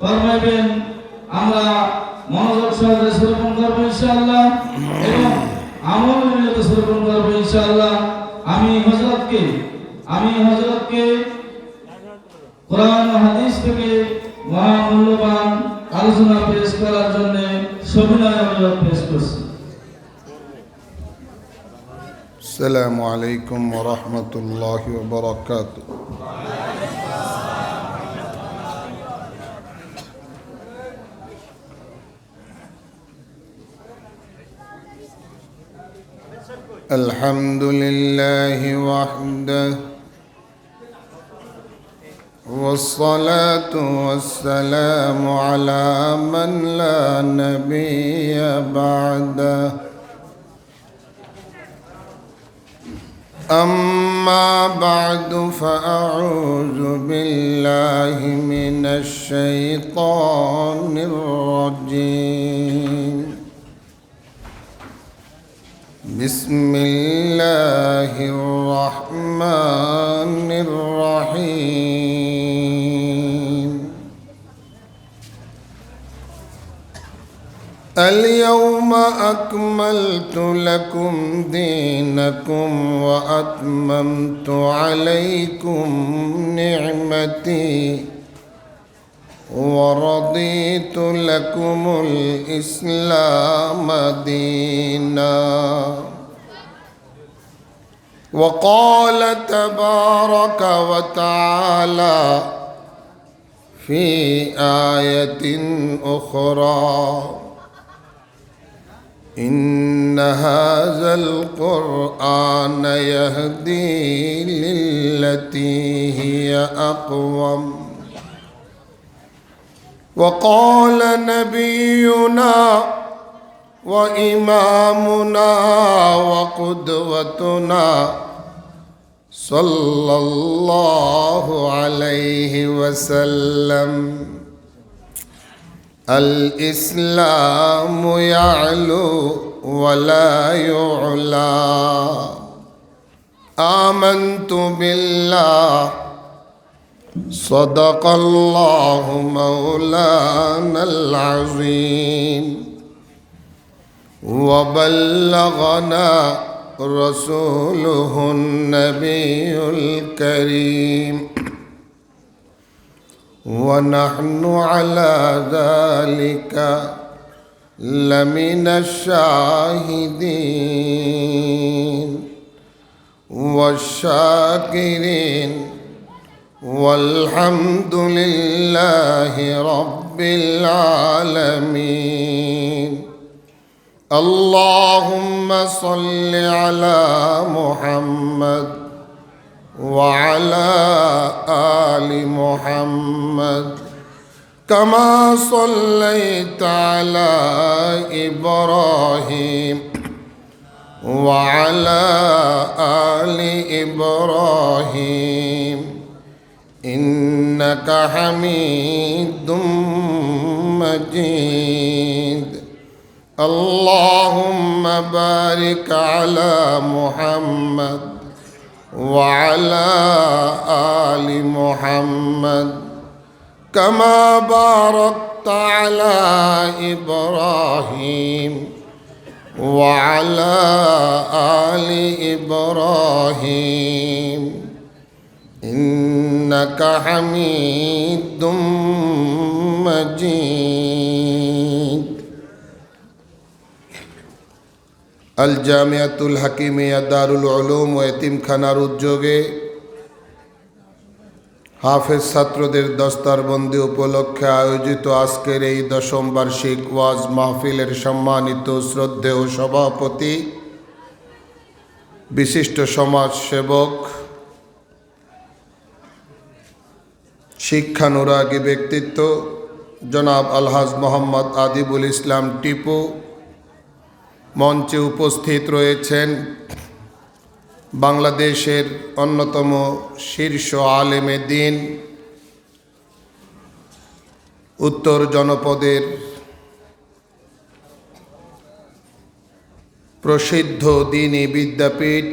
ফরমাইবেন, আমরা মনোযোগ সহকারে শ্রবণ করবো ইনশাআল্লাহ এবং আমল নিয়ে শ্রবণ করবো ইনশাআল্লাহ। আমি হযরতকে কোরআন ও হাদিস থেকে মহামূল্যবান আলোচনা পেশ করার জন্য সবিনয় অনুরোধ পেশ করছি। আসসালামু আলাইকুম ওয়া রাহমাতুল্লাহি ওয়া বারাকাতুহু। আলহামদুলিল্লাহি ওয়াহদাহু والصلاة والسلام على من لا نبي بعده أما بعد فأعوذ بالله من الشيطان الرجيم بسم الله الرحمن الرحيم اليوم أكملت لكم دينكم وأتممت عليكم نعمتي ورضيت لكم الإسلام دينا وقال تبارك وتعالى في آية أخرى إن هذا القرآن يهدي للتي هي أقوم وقال نبينا وإمامنا وقدوتنا صلى الله عليه وسلم الإسلام يعلو ولا يعلى آمنت بالله صدق الله مولانا العظيم وبلغنا رسوله النبي الكريم ونحن على ذلك لمن الشاهدين والشاكرين والحمد لله رب العالمين اللهم صل على محمد وعلى آل محمد كما صليت على إبراهيم وعلى آل إبراهيم إنك حميد مجيد اللهم بارك على محمد وعلى آل محمد كما باركت على إبراهيم وعلى آل إبراهيم إنك حميد مجيد আল জামিয়াতুল হাকিমিয়া দারুল উলুম ও এতিমখানার উদ্যোগে হাফেজ ছাত্রদের দস্তারবন্দি উপলক্ষে আয়োজিত আজকের এই 10ম বার্ষিক ওয়াজ মাহফিলের সম্মানিত শ্রদ্ধেয় সভাপতি, বিশিষ্ট সমাজসেবক, শিক্ষানুরাগী ব্যক্তিত্ব জনাব আলহাজ মোহাম্মদ আদিবুল ইসলাম টিপু, মঞ্চে উপস্থিত রয়েছেন বাংলাদেশের অন্যতম শীর্ষ আলেমে দ্বীন, উত্তর জনপদের প্রসিদ্ধ দ্বীনী বিদ্যাপীঠ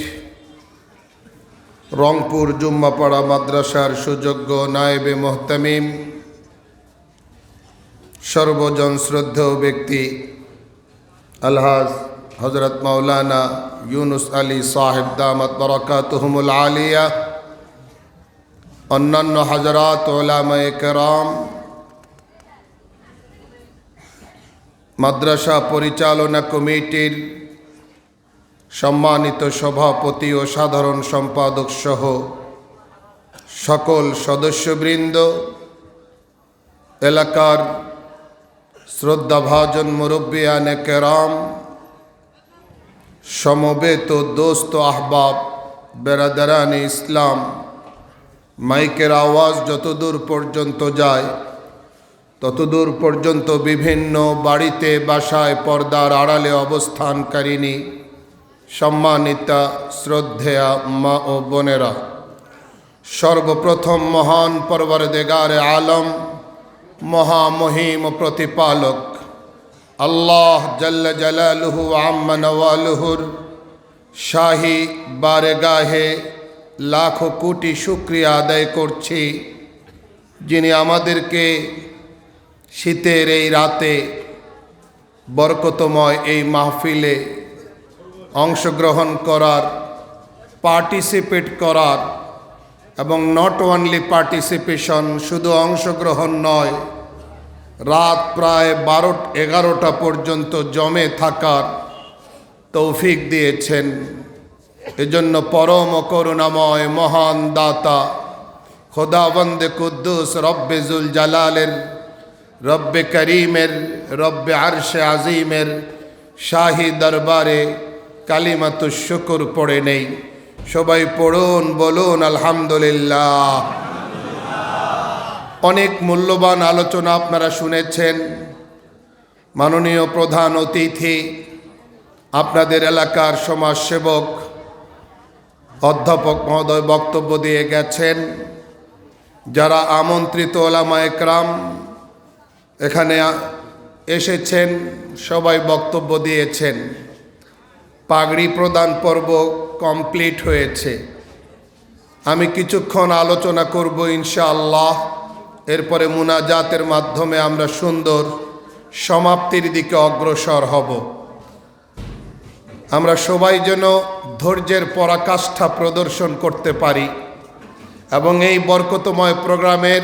রংপুর জুম্মাপাড়া মাদ্রাসার সুযোগ্য নায়েবে মোহতামিম সর্বজন শ্রদ্ধেয় ব্যক্তি আলহাজ হযরত মাওলানা ইউনুস আলী সাহেব দামাত বরকাতুহুমুল আলিয়া, অন্যান্য হযরত উলামায়ে কেরাম, মাদ্রাসা পরিচালনা কমিটির সম্মানিত সভাপতি ও সাধারণ সম্পাদক সহ সকল সদস্যবৃন্দ, এলাকার শ্রদ্ধাভাজন মুরব্বিয়ানে কেরাম, সমবেত দোস্ত আহবাব, বেরাদারানে ইসলাম, মাইকের আওয়াজ যতদূর পর্যন্ত যায় ততদূর পর্যন্ত বিভিন্ন বাড়িতে বাসায় পর্দার আড়ালে অবস্থানকারিণী সম্মানিতা শ্রদ্ধেয়া মা ও বোনেরা, সর্বপ্রথম মহান পরওয়ারদিগারে আলম, মহামহিম প্রতিপালক আল্লাহ জাল্লা জালালুহু আম্মা নওয়ালুহুর শাহী বারগাহে লাখো কোটি শুকরিয়া আদায় করছি, যিনি আমাদেরকে শীতের এই রাতে বরকতময় এই মাহফিলে অংশগ্রহণ করার, পার্টিসিপেট করার এবং নট অনলি পার্টিসিপেশন, শুধু অংশগ্রহণ নয়, রাত প্রায় 12-11টা পর্যন্ত জমে থাকার তৌফিক দিয়েছেন। এজন্য পরম করুণাময় মহান দাতা খোদাবন্দে কুদ্দুস রব্বে জুল জালালের, রব্বে করিমের, রব্বে আরশে আজিমের শাহী দরবারে কালিমাতুশ শুকর পড়ে নেই। সবাই পড়ুন, বলুন আলহামদুলিল্লাহ। অনেক মূল্যবান আলোচনা আপনারা শুনেছেন। মাননীয় প্রধান অতিথি, আপনাদের এলাকার সমাজসেবক অধ্যাপক মহোদয় বক্তব্য দিয়ে গেছেন। যারা আমন্ত্রিত ওলামায়ে কেরাম এখানে এসেছেন সবাই বক্তব্য দিয়েছেন। পাগড়ি প্রদান পর্ব কমপ্লিট হয়েছে। আমি কিছুক্ষণ আলোচনা করব ইনশাআল্লাহ। এরপরে মুনাজাতের মাধ্যমে আমরা সুন্দর সমাপ্তির দিকে অগ্রসর হব। আমরা সবাই যেন ধৈর্যের পরাকাষ্ঠা প্রদর্শন করতে পারি এবং এই বরকতময় প্রোগ্রামের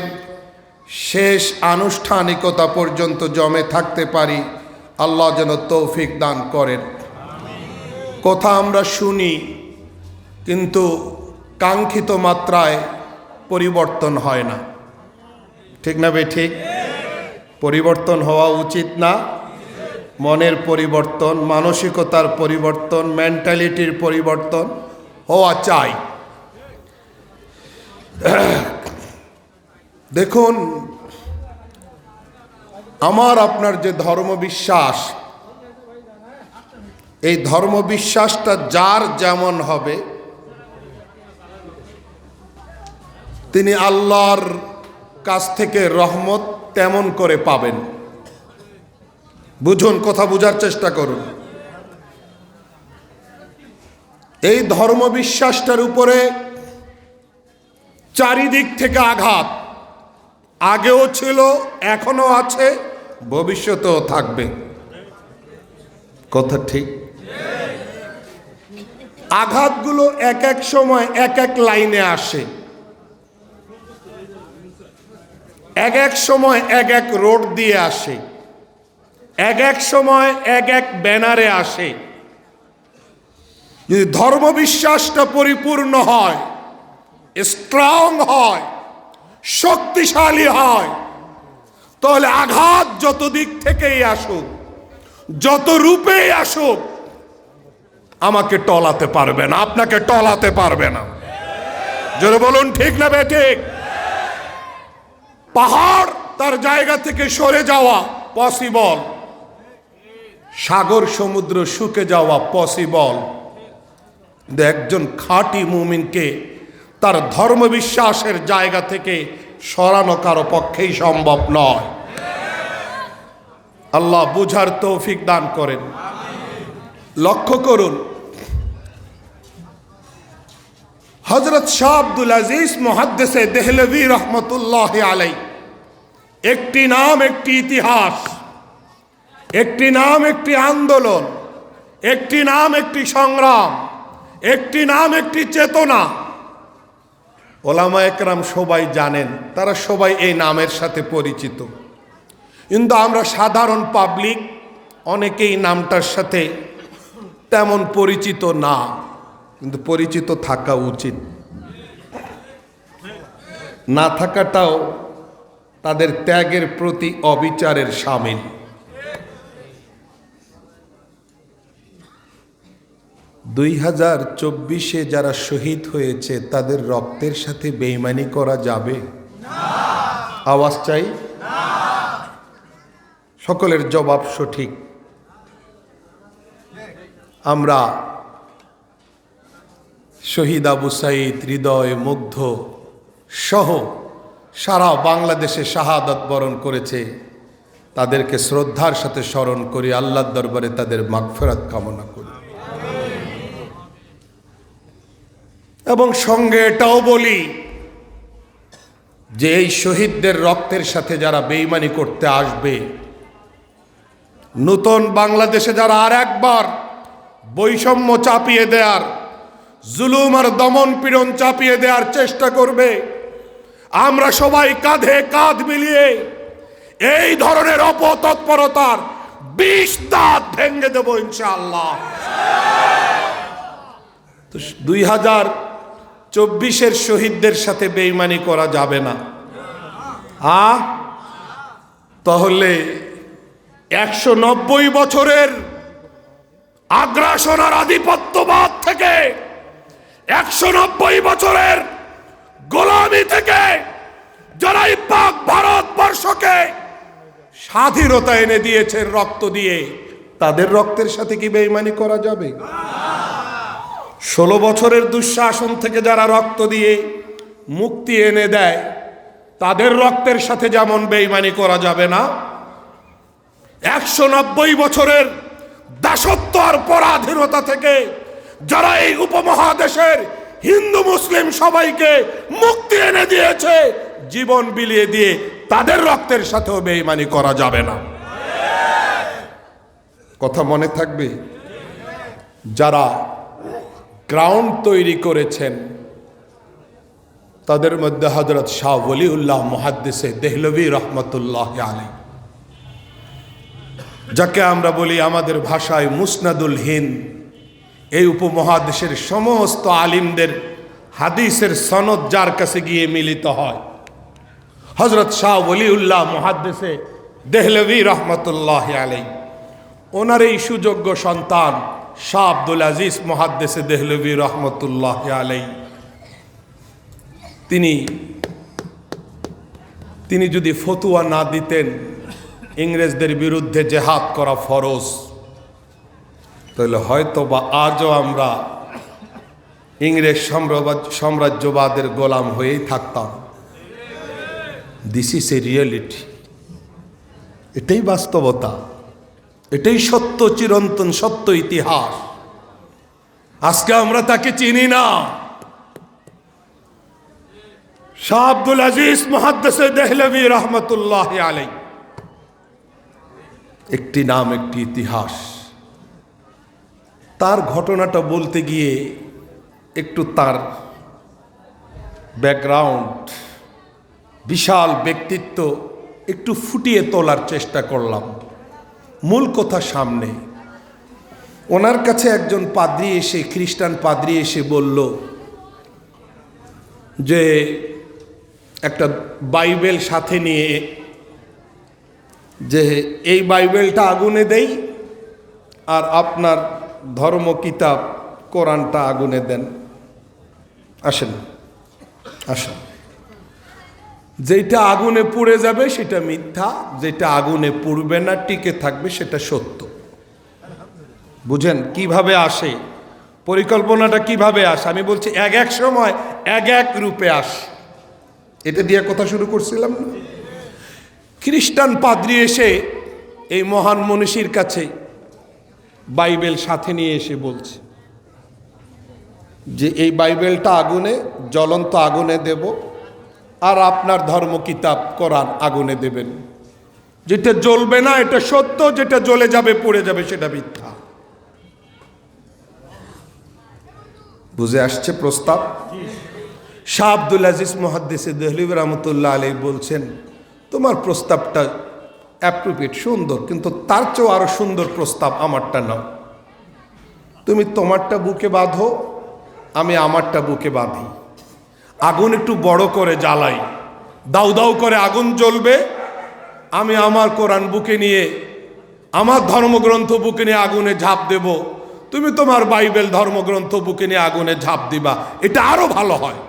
শেষ আনুষ্ঠানিকতা পর্যন্ত জমে থাকতে পারি। আল্লাহ যেন তৌফিক দান করেন। কথা আমরা শুনি, কিন্তু কাঙ্ক্ষিত মাত্রায় পরিবর্তন হয় না। ঠিক না বে ঠিক? পরিবর্তন হওয়া উচিত না? মনের পরিবর্তন, মানসিকতার পরিবর্তন, মেন্টালিটির পরিবর্তন হওয়া চাই। দেখুন, আমার আপনার যে ধর্মবিশ্বাস, এই ধর্মবিশ্বাসটা যার যেমন হবে তিনি আল্লাহর কাছ থেকে রহমত তেমন করে পাবেন। বুঝুন, কথা বুঝার চেষ্টা করুন। এই ধর্মবিশ্বাসটার উপরে চারিদিক থেকে আঘাত, আগেও ছিল, এখনো আছে, ভবিষ্যতেও থাকবে। কথা ঠিক? আঘাতগুলো এক এক সময় এক এক লাইনে আসে, এক এক সময় এক এক রোড দিয়ে আসে, এক এক সময় এক এক ব্যানারে আসে। যদি ধর্মবিশ্বাসটা পরিপূর্ণ হয়, স্ট্রং হয়, শক্তিশালী হয়, তাহলে আঘাত যত দিক থেকেই আসুক, যত রূপেই আসুক, আমাকে টলাতে পারবে না, আপনাকে টলাতে পারবে না। জোরে বলুন ঠিক না বেঠিক? পাহাড় তার জায়গা থেকে সরে যাওয়া পসিবল, সাগর সমুদ্র শুকে যাওয়া পসিবল, কিন্তু একজন খাঁটি মুমিনকে তার ধর্মবিশ্বাসের জায়গা থেকে সরানো কারো পক্ষেই সম্ভব নয়। আল্লাহ বুঝার তৌফিক দান করেন। লক্ষ্য করুন, হযরত শাহ আব্দুল আজিজ মুহাদ্দিসে দেহলভী রহমতুল্লাহ আলাই একটি নাম একটি ইতিহাস, একটি নাম একটি আন্দোলন, একটি নাম একটি সংগ্রাম, একটি নাম একটি চেতনা। ওলামা একরাম সবাই জানেন, তারা সবাই এই নামের সাথে পরিচিত। কিন্তু আমরা সাধারণ পাবলিক অনেকেই নামটার সাথে তেমন পরিচিত না, কিন্তু পরিচিত থাকা উচিত। না থাকাটাও তাদের ত্যাগের প্রতি অবিচারের শামিল। 2024 যারা শহীদ হয়েছে তাদের রক্তের সাথে বেঈমানি করা যাবে? আওয়াজ চাই। সকলের জবাব সঠিক। আমরা শহীদ আবু সাঈদ হৃদয় মুগ্ধ সহ সারা বাংলাদেশে শাহাদাত বরণ করেছে, তাদেরকে শ্রদ্ধার সাথে স্মরণ করি, আল্লাহর দরবারে তাদের মাগফিরাত কামনা করি। এবং সঙ্গে এটাও বলি যে এই শহীদদের রক্তের সাথে যারা বেঈমানি করতে আসবে, নতুন বাংলাদেশে যারা আর একবার বৈষম্য চাপিয়ে দেয়ার, জুলুম আর দমন পীড়ন চাপিয়ে দেওয়ার চেষ্টা করবে, আমরা সবাই কাঁধে কাঁধ মিলিয়ে এই ধরনের অপতৎপরতার 20 দাঁত ভেঙে দেব ইনশাআল্লাহ। তো 2024 শহীদদের সাথে বেঈমানি করা যাবে না। তাহলে 190 বছরের আগ্রাসন আর আধিপত্যবাদ থেকে, 190 বছরের গোলামি থেকে যারা এই পাক ভারতবর্ষকে স্বাধীনতা এনে দিয়েছেন রক্ত দিয়ে, তাদের রক্তের সাথে কি বেঈমানি করা যাবে? 16 বছরের দুঃশাসন থেকে যারা রক্ত দিয়ে মুক্তি এনে দেয়, তাদের রক্তের সাথে যেমন বেঈমানি করা যাবে না, 190 বছরের দাসত্ব আর পরাধীনতা থেকে যারা এই উপমহাদেশের হিন্দু মুসলিম সবাইকে মুক্তি এনে দিয়েছে জীবন বিলিয়ে দিয়ে, তাদের রক্তের সাথেও বেঈমানি করা যাবে না। কথা মনে থাকবে? যারা গ্রাউন্ড তৈরি করেছেন তাদের মধ্যে হযরত শাহ ওলিউল্লাহ মুহাদ্দিসে দেহলভী রহমতুল্লাহ আলাইহি, যাকে আমরা বলি আমাদের ভাষায় মুসনাদুল হিন্দ, এই উপমহাদেশের সমস্ত আলিমদের হাদিসের সনদ যার কাছে গিয়ে মিলিত হয়, হযরত শাহ ওলিউল্লাহ মুহাদ্দিসে দেহলভী রহমতুল্লাহ আলাইহি, ওনার এই সুযোগ্য সন্তান শাহ আব্দুল আজিজ মুহাদ্দিসে দেহলভী রহমতুল্লাহ আলাইহি, তিনি যদি ফতোয়া না দিতেন ইংরেজদের বিরুদ্ধে জেহাদ করা ফরজ, তাহলে হয়তো বা আজও আমরা ইংরেজ সাম্রাজ্যবাদের গোলাম হয়েই থাকতাম। This is a reality. এটাই বাস্তবতা, এটাই সত্য, চিরন্তন সত্য ইতিহাস। আজকে আমরা তাকে চিনি না। শাহ আব্দুল আজিজ মুহাদ্দিসে দেহলভী রহমতুল্লাহ আলাইহি, একটি নাম একটি ইতিহাস। তার ঘটনাটা বলতে গিয়ে একটু তার ব্যাকগ্রাউন্ড, বিশাল ব্যক্তিত্ব একটু ফুটিয়ে তোলার চেষ্টা করলাম। মূল কথা সামনে। ওনার কাছে একজন পাদ্রী এসে, খ্রিস্টান পাদ্রী এসে বলল যে একটা বাইবেল সাথে নিয়ে, যে এই বাইবেলটা আগুনে দেই আর আপনার ধর্ম কিতাব কোরআনটা আগুনে দেন। আসেন আসেন, যেটা আগুনে পুড়ে যাবে সেটা মিথ্যা, যেটা আগুনে পুড়বে না টিকে থাকবে সেটা সত্য। বুঝেন কিভাবে আসে পরিকল্পনাটা, কিভাবে আসে? আমি বলছি এক এক সময় এক এক রূপে আসে। এটা দিয়ে কথা শুরু করছিলাম না? খ্রিস্টান পাদ্রী এসে এই মহান মনীষীর কাছে বাইবেল সাথে নিয়ে এসে বলছে যে এই বাইবেলটা আগুনে, জ্বলন্ত আগুনে দেব, আর আপনার ধর্ম কিতাব কোরআন আগুনে দেবেন। যেটা জ্বলবে না এটা সত্য, যেটা জ্বলে যাবে পড়ে যাবে সেটা মিথ্যা। বুঝে আসছে প্রস্তাব? শাহ আব্দুল আজিজ মুহাদ্দিসে দেহলভী রহমতুল্লাহ আলাইহি বলছেন, তোমার প্রস্তাবটা অ্যাপ্রোপ্রিয়েট, সুন্দর, কিন্তু তার চেয়েও আরো সুন্দর প্রস্তাব আমারটা নাও। তুমি তোমারটা বুকে বাঁধো, আমি আমারটা বুকে বাঁধি। আগুন একটু বড় করে জ্বালাই, দাউ দাউ করে আগুন জ্বলবে। আমি আমার কোরআন বুকে নিয়ে, আমার ধর্মগ্রন্থ বুকে নিয়ে আগুনে ঝাঁপ দেব, তুমি তোমার বাইবেল ধর্মগ্রন্থ বুকে নিয়ে আগুনে ঝাঁপ দিবা। এটা আরো ভালো হয়।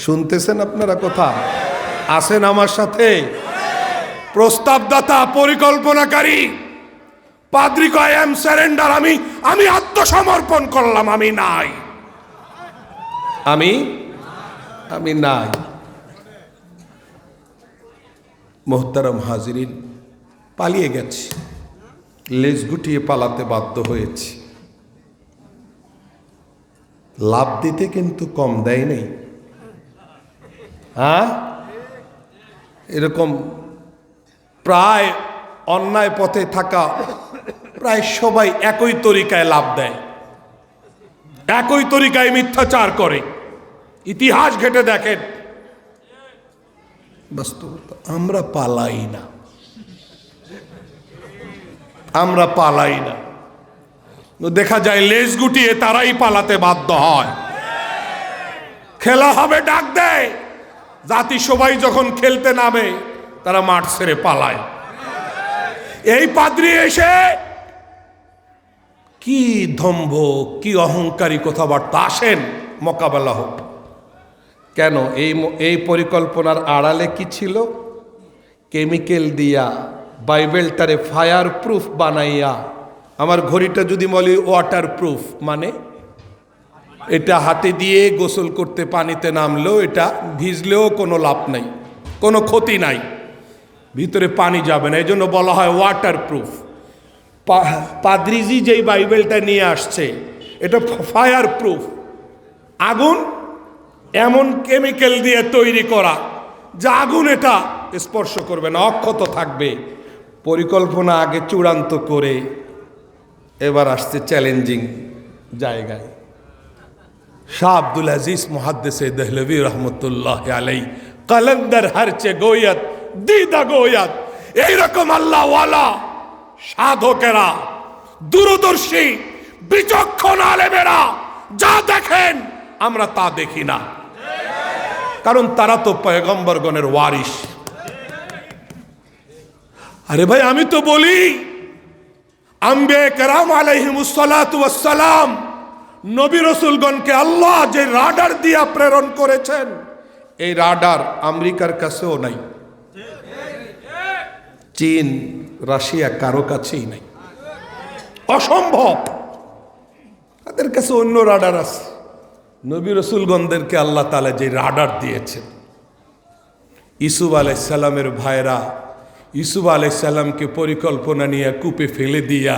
শুনতেছেন আপনারা কথা? আসেন আমার সাথে। প্রস্তাবদাতা, পরিকল্পনাকারী পাদ্রী কয় আই এম সারেন্ডার, আমি আত্মসমর্পণ করলাম, আমি নাই, আমি নাই। মোহতারাম হাজিরিন, পালিয়ে গেছি, লেজ গুটিয়ে পালাতে বাধ্য হয়েছি। লাভ দিতে কিন্তু কম দেয় নেই। হ্যাঁ, এরকম প্রায় অন্যায় পথে থাকা প্রায় সবাই একই তরিকায় লাভ দেয়, একই তরিকায় মিথ্যাচার করে। ইতিহাস ঘেটে দেখেন, বাস্তবতা আমরা পালাই না, আমরা পালাই না। দেখা যায় লেজ গুটিয়ে তারাই পালাতে বাধ্য হয়। খেলা হবে ডাক দেয়, জাতি সবাই যখন খেলতে নামে তারা মাঠ ছেড়ে পালায়। এই পাদ্রী এসে কি দম্ভ, কি অহংকারী কথাবার্তা, আসেন মোকাবেলা হোক। কেন এই পরিকল্পনার আড়ালে কি ছিল? কেমিক্যাল দিয়া বাইবেলটারে ফায়ার প্রুফ বানাইয়া, আমার ঘড়িটা যদি বলি ওয়াটার প্রুফ, মানে এটা হাতে দিয়ে গোসল করতে পানিতে নামলেও এটা ভিজলেও কোনো লাভ নাই, কোনো ক্ষতি নাই, ভিতরে পানি যাবে না, এই জন্য বলা হয় ওয়াটার প্রুফ। পাদ্রিজি যেই বাইবেলটা নিয়ে আসছে এটা ফায়ার প্রুফ। আগুন এমন কেমিক্যাল দিয়ে তৈরি করা যে আগুন এটা স্পর্শ করবে না, অক্ষত থাকবে। পরিকল্পনা আগে চূড়ান্ত করে এবার আসছে চ্যালেঞ্জিং জায়গায়। শাহ আব্দুল আজিজ মুহাদ্দিসে দেহলভী রহমতুল্লাহ আলাই, কলন্দর হরচে গোয়ত দিদা গোয়ত, এইরকম আল্লাহওয়ালা সাধকেরা, দূরদর্শী বিচক্ষণ আলেমেরা যা দেখেন আমরা তা দেখি না, কারণ তারা তো পয়গম্বরগণের ওয়ারিস। আরে ভাই, আমি তো বলি আম্বিয়া কেরাম আলাইহিমুস সালাতু ওয়াস সালাম, নবী রাসূলগণকে আল্লাহ যে রাডার দিয়ে প্রেরণ করেছেন, এই রাডার আমেরিকার কাছেও নাই, চীন, রাশিয়া কারো কাছেই নাই, অসম্ভব। তাদের কাছে অন্য রাডার আছে। নবী রাসূলগণদেরকে আল্লাহ তাআলা যে রাডার দিয়েছেন, ইউসুফ আলাইহিস সালামের ভাইরা ইউসুফ আলাইহিস সালামকে পরিকল্পনা নিয়ে কূপে ফেলে দিয়া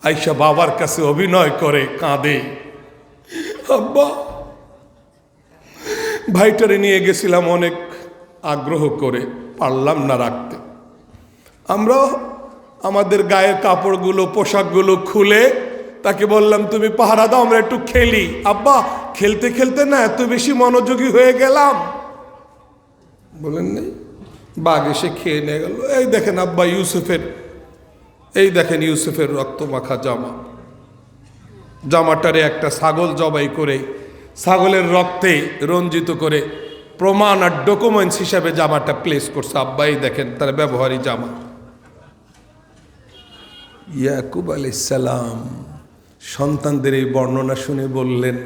আয়েশা বাবার কাছে অভিনয় করে কাঁদে, আব্বা ভাইটারে নিয়ে গেছিলাম অনেক আগ্রহ করে, পারলাম না রাখতে। আমরা আমাদের গায়ের কাপড়গুলো, পোশাকগুলো খুলে তাকে বললাম তুমি পাহারা দাও, আমরা একটু খেলি। আব্বা খেলতে খেলতে না এত বেশি মনোযোগী হয়ে গেলাম, বলেন নাই, বাঘ এসে খেয়ে নিয়ে গেল। এই দেখেন আব্বা ইউসুফের রক্ত মাখা জামা, জামাটারে একটা ছাগল জবাই করে ছাগলের রক্তে রঞ্জিত করে প্রমাণ আর ডকুমেন্টস হিসাবে জামাটা প্লেস করছে। আব্বা এই দেখেন তার ব্যবহারী জামা। ইয়াকুব আলাইহিস সালাম সন্তানদের এই বর্ণনা শুনে বললেন,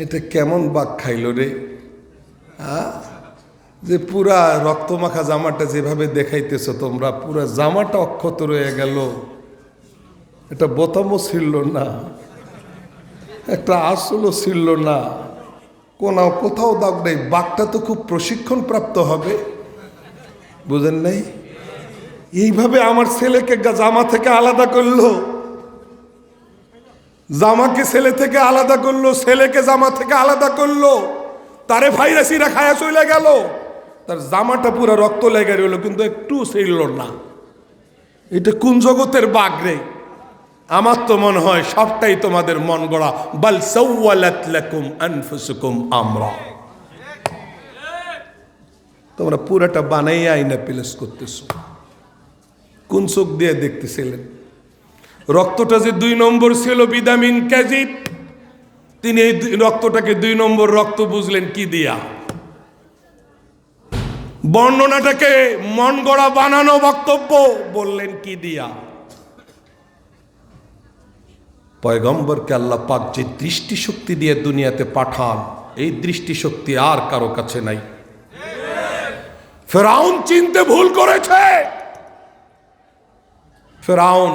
এটা কেমন বাঘ খাইল রে, যে পুরা রক্তমাখা জামাটা যেভাবে দেখাইতেছ তোমরা, পুরা জামাটা অক্ষত রয়ে গেল, এটা বোতামও ছিল না, একটা আসলও ছিল না, কোথাও দাগ নেই। বাঘটা তো খুব প্রশিক্ষণ প্রাপ্ত হবে, বুঝেন নাই? এইভাবে আমার ছেলেকে জামা থেকে আলাদা করলো, জামাকে ছেলে থেকে আলাদা করলো, ছেলেকে জামা থেকে আলাদা করলো, তারে ভাইরাসিরা খায়া চলে গেল, তার জামাটা পুরো রক্ত লেগে রইল কিন্তু একটু ছিল না। এটা কোন জগতের বাঘ রে? আমার তো মনে হয় সবটাই তোমাদের মন গড়া। বাল সাওয়ালাত লাকুম আনফুসুকুম আমরা, তোমরা পুরাটা বানাইয়া আইনা প্লেস করতেছো। কোন চোখ দিয়ে দেখতেছিলেন? রক্তটা যে 2 নম্বর ছিল ভিটামিন কাজিব, তিনি এই রক্তটাকে 2 নম্বর রক্ত বুঝলেন কি দিয়া? বর্ণনাটাকে মন গড়া বানানো বক্তব্য বললেন কি দিয়া? পয়গম্বরকে আল্লাহ পাক যে দৃষ্টিশক্তি দিয়ে দুনিয়াতে পাঠান, এই দৃষ্টিশক্তি আর কারো কাছে নাই। ফেরাউন চিনতে ভুল করেছে, ফেরাউন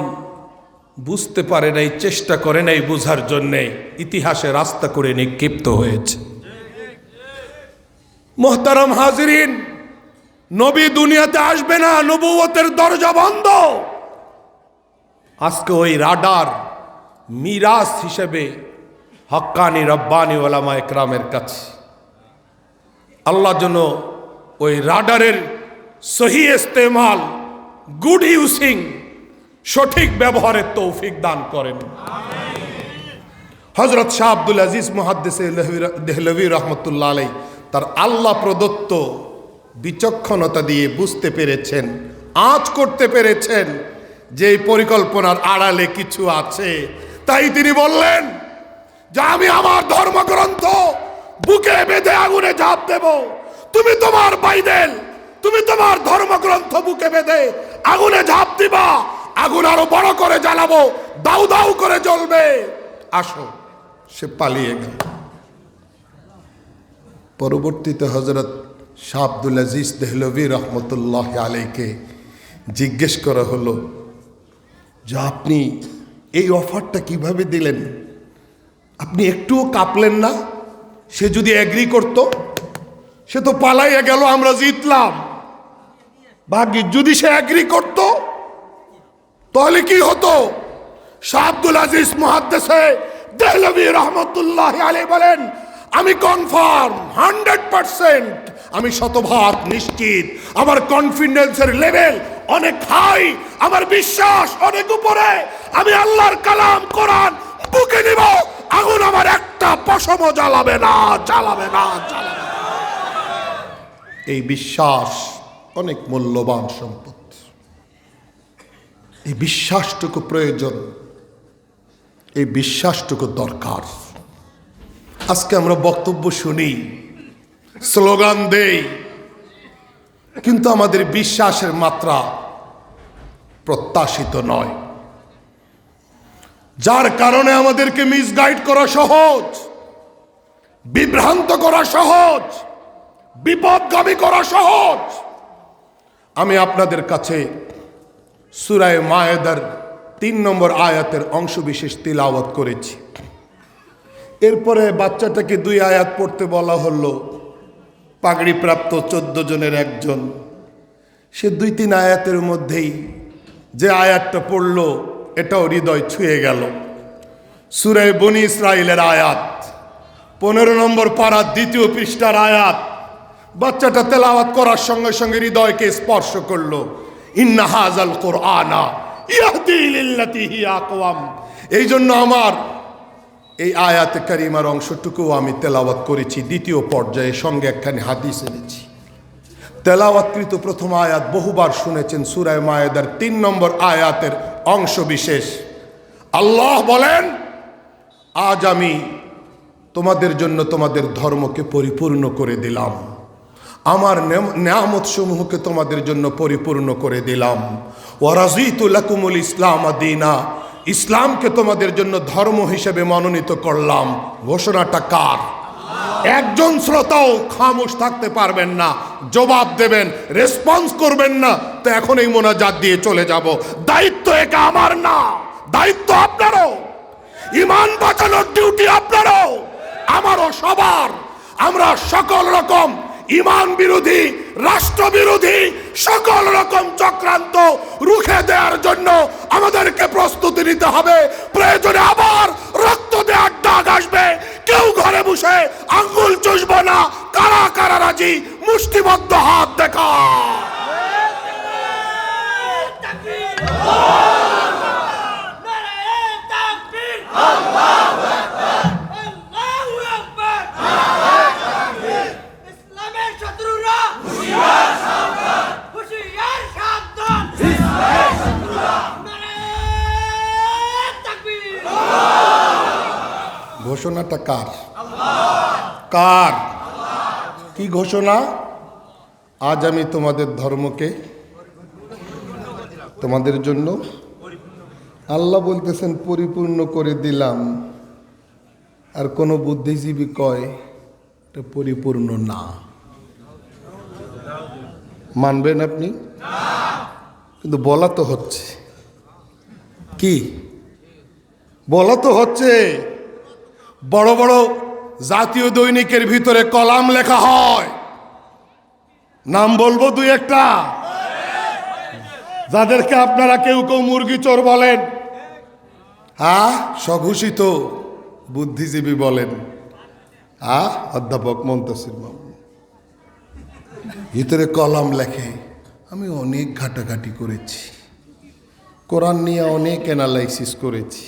বুঝতে পারে নাই, চেষ্টা করে নাই বুঝার জন্যে, ইতিহাসে রাস্তা করে নিক্ষিপ্ত হয়েছে। মোহতারাম হাজিরিন, নবী দুনিয়াতে আসবে না, নবুয়তের দরজা বন্ধ। আজকে ওই রাডার মিরাস হিসেবে হক্কানি রব্বানি ওলামা একরামের কাছে আল্লাহ যেন ওই রাডারের সহি ইস্তেমাল, গুড ইউজিং, সঠিক ব্যবহারের তৌফিক দান করেন। হযরত শাহ আব্দুল আজিজ মুহাদ্দিস দেহলভী রহমতুল্লাহ আলাইহি তার আল্লাহ প্রদত্ত বিচক্ষণতা দিয়ে বুঝতে পেরেছেন, আঁচ করতে পেরেছেন যে এই পরিকল্পনার আড়ালে কিছু আছে। তাই তিনি বললেন যে আমি আমার ধর্মগ্রন্থ বুকে বেঁধে আগুনে ঝাঁপ দেব। তুমি তোমার বাইবেল, তুমি তোমার ধর্মগ্রন্থ বুকে বেঁধে আগুনে ঝাঁপ দিবা, আগুন আরো বড় করে জ্বালাবো, দাউ দাউ করে জ্বলবে। আসো। সে পালিয়ে গেল। পরবর্তীতে হযরত শাহ আব্দুল আজিজ দেহলভী রহমতুল্লাহ আলাইকে জিজ্ঞেস করা হলো যে আপনি এই অফারটা কিভাবে দিলেন? আপনি একটুও কাঁপলেন না? সে যদি এগ্রি করত, সে তো পালাইয়া গেল, আমরা জিতলাম। ভাগ্যিস যদি সে এগ্রি করত, তাহলে কি হতো? শাহ আব্দুল আজিজ মুহাদ্দিসে দেহলভী রহমতুল্লাহ আলাইহি বলেন, আমি কনফার্ম 100%, আমি শতভাগ নিশ্চিত, আমার কনফিডেন্সের লেভেল অনেক হাই, আমার বিশ্বাস অনেক উপরে। আমি আল্লাহর কালাম কোরআন বুকে নিব, আগুন আমার একটা পশমও জ্বালাবে না, জ্বালাবে না, জ্বালাবে না। এই বিশ্বাস অনেক মূল্যবান সম্পদ। এই বিশ্বাসটুকু প্রয়োজন, এই বিশ্বাসটুকু দরকার। আজকে আমরা বক্তব্য শুনি, স্লোগান দেই, কিন্তু আমাদের বিশ্বাসের মাত্রা প্রত্যাশিত নয়, যার কারণে আমাদেরকে মিসগাইড করা সহজ, বিভ্রান্ত করা সহজ, বিপদগামী করা সহজ। আমি আপনাদের কাছে সূরা মায়েদার 3 নম্বর আয়াতের অংশ বিশেষ তিলাওয়াত করেছি। এরপরে বাচ্চাটাকে 2 আয়াত পড়তে বলা হলো। পাগড়িপ্রাপ্ত 14 জনের একজন, সে 2-3 আয়াতের মধ্যেই যে আয়াতটা পড়ল, এটাও হৃদয় ছুঁয়ে গেল। সূরা বনী ইসরাইলের আয়াত, 15 নম্বর পারার 2য় পৃষ্ঠার আয়াত। বাচ্চাটা তেলাওয়াত করার সঙ্গে সঙ্গে হৃদয়কে স্পর্শ করলো। ইন্না হাযাল কুরআনা ইয়াহদি লিল্লাতী হিয়া আকওয়াম। এই জন্য আমার এই আয়াতে কারিমার অংশটুকু আমি তেলাওয়াত করেছি 2য় পর্যায়ে, সঙ্গে একখানি হাদিস এনেছি। তেলাওয়াতকৃত প্রথম আয়াত বহুবার শুনেছেন, সূরা মায়েদার 3 নম্বর আয়াতের অংশ বিশেষ। আল্লাহ বলেন, আজ আমি তোমাদের জন্য তোমাদের ধর্মকে পরিপূর্ণ করে দিলাম, আমার নেয়ামত সমূহকে তোমাদের জন্য পরিপূর্ণ করে দিলাম। ওয়া রাযীতু লাকুমুল ইসলাম দীনা, ইসলামকে তোমাদের জন্য ধর্ম হিসেবে মনোনীত করলাম। ঘোষণাটা কার? একজন শ্রোতাও খামোশ থাকতে পারবেন না, জবাব দেবেন, রেসপন্স করবেন না। তো এখন এই মোনাজাত দিয়ে চলে যাব। দায়িত্ব একা আমার না, দায়িত্ব আপনারও। ঈমান বাঁচানোর ডিউটি আপনারও, আমারও, সবার। আমরা সকল রকম ইমান বিরোধী, রাষ্ট্র বিরোধী সকল রকম চক্রান্ত রুখে দেওয়ার জন্য আমাদেরকে প্রস্তুতি নিতে হবে। প্রয়োজনে আবার রক্ত দেওয়ার ডাক আসবে। কেউ ঘরে বসে আঙ্গুল চুষবো না। কারা কারা রাজি মুষ্টিবদ্ধ হাত দেখা। ঘোষণাটা কার? কার? কি ঘোষণা? আজ আমি তোমাদের ধর্মকে তোমাদের জন্য আল্লাহ বলতেছেন পরিপূর্ণ করে দিলাম। আর কোন বুদ্ধিজীবী কয় এটা পরিপূর্ণ না। মানবেন আপনি? কিন্তু বলা তো হচ্ছে। কি বলা তো হচ্ছে? বড় বড় জাতীয় দৈনিকের ভিতরে কলাম লেখা হয়। নাম বলবো দুই একটা, যাদেরকে আপনারা কেউ কেউ মুরগি চোর বলেন, হ্যাঁ স্বঘোষিত বুদ্ধিজীবী বলেন। অধ্যাপক মুনতাসির মামুন ভিতরে কলাম লেখে। আমি অনেক ঘাটাঘাটি করেছি, কোরআন নিয়ে অনেক অ্যানালাইসিস করেছি,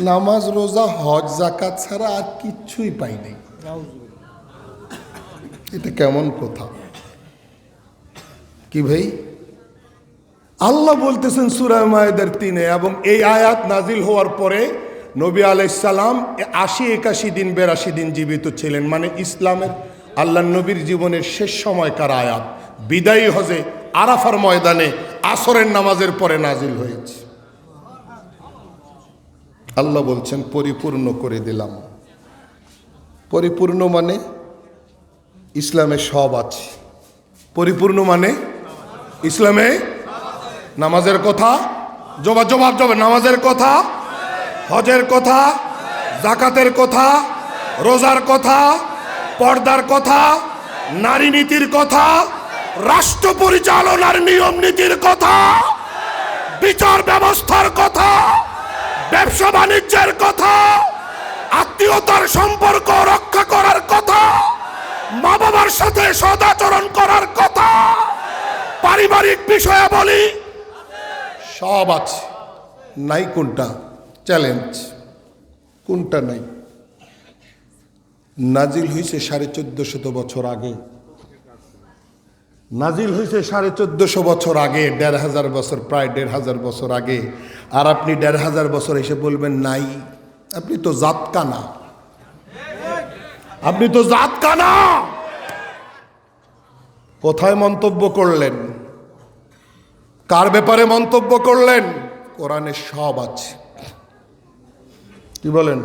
নামাজ রোজা হজ জাকাত ছাড়া আর কিচ্ছুই পাই নাই। এটা কেমন কথা? কি ভাই? আল্লাহ বলতেছেন সূরা মায়েদার 3 এবং এই আয়াত নাজিল হওয়ার পরে নবী আলাইহিস সালাম 80-81 দিন 82 দিন জীবিত ছিলেন। মানে ইসলামের আল্লাহ নবীর জীবনের শেষ সময়কার আয়াত। বিদায়ী হজে আরাফার ময়দানে আসরের নামাজের পরে নাজিল হয়েছে। আল্লাহ বলছেন পরিপূর্ণ করে দিলাম। পরিপূর্ণ মানে ইসলামে সব আছে। পরিপূর্ণ মানে ইসলামে নামাজের কথা, জবাব নামাজের কথা, হজের কথা, জাকাতের কথা, রোজার কথা, পর্দার কথা, নারী নীতির কথা, রাষ্ট্র পরিচালনার নিয়ম নীতির কথা, বিচার ব্যবস্থার কথা, ব্যবসা বাণিজ্যের কথা, আত্মীয়তার সম্পর্ক রক্ষা করার কথা, মা বাবার সাথে সদাচরণ করার কথা, পারিবারিক বিষয়াবলী সব আছে। নাই কোনটা? চ্যালেঞ্জ। কোনটা নাই? নাজিল হয়েছে 1450 বছর আগে। নাজিল হয়েছে 1450 বছর আগে, 1500 বছর, প্রায় 1500 বছর আগে। আর আপনি 1500 বছর এসে বলবেন নাই? আপনি তো জাত কানা, আপনি তো জাত কানা। কোথায় মন্তব্য করলেন? কার ব্যাপারে মন্তব্য করলেন? কোরআনে সব আছে। কি বলেন?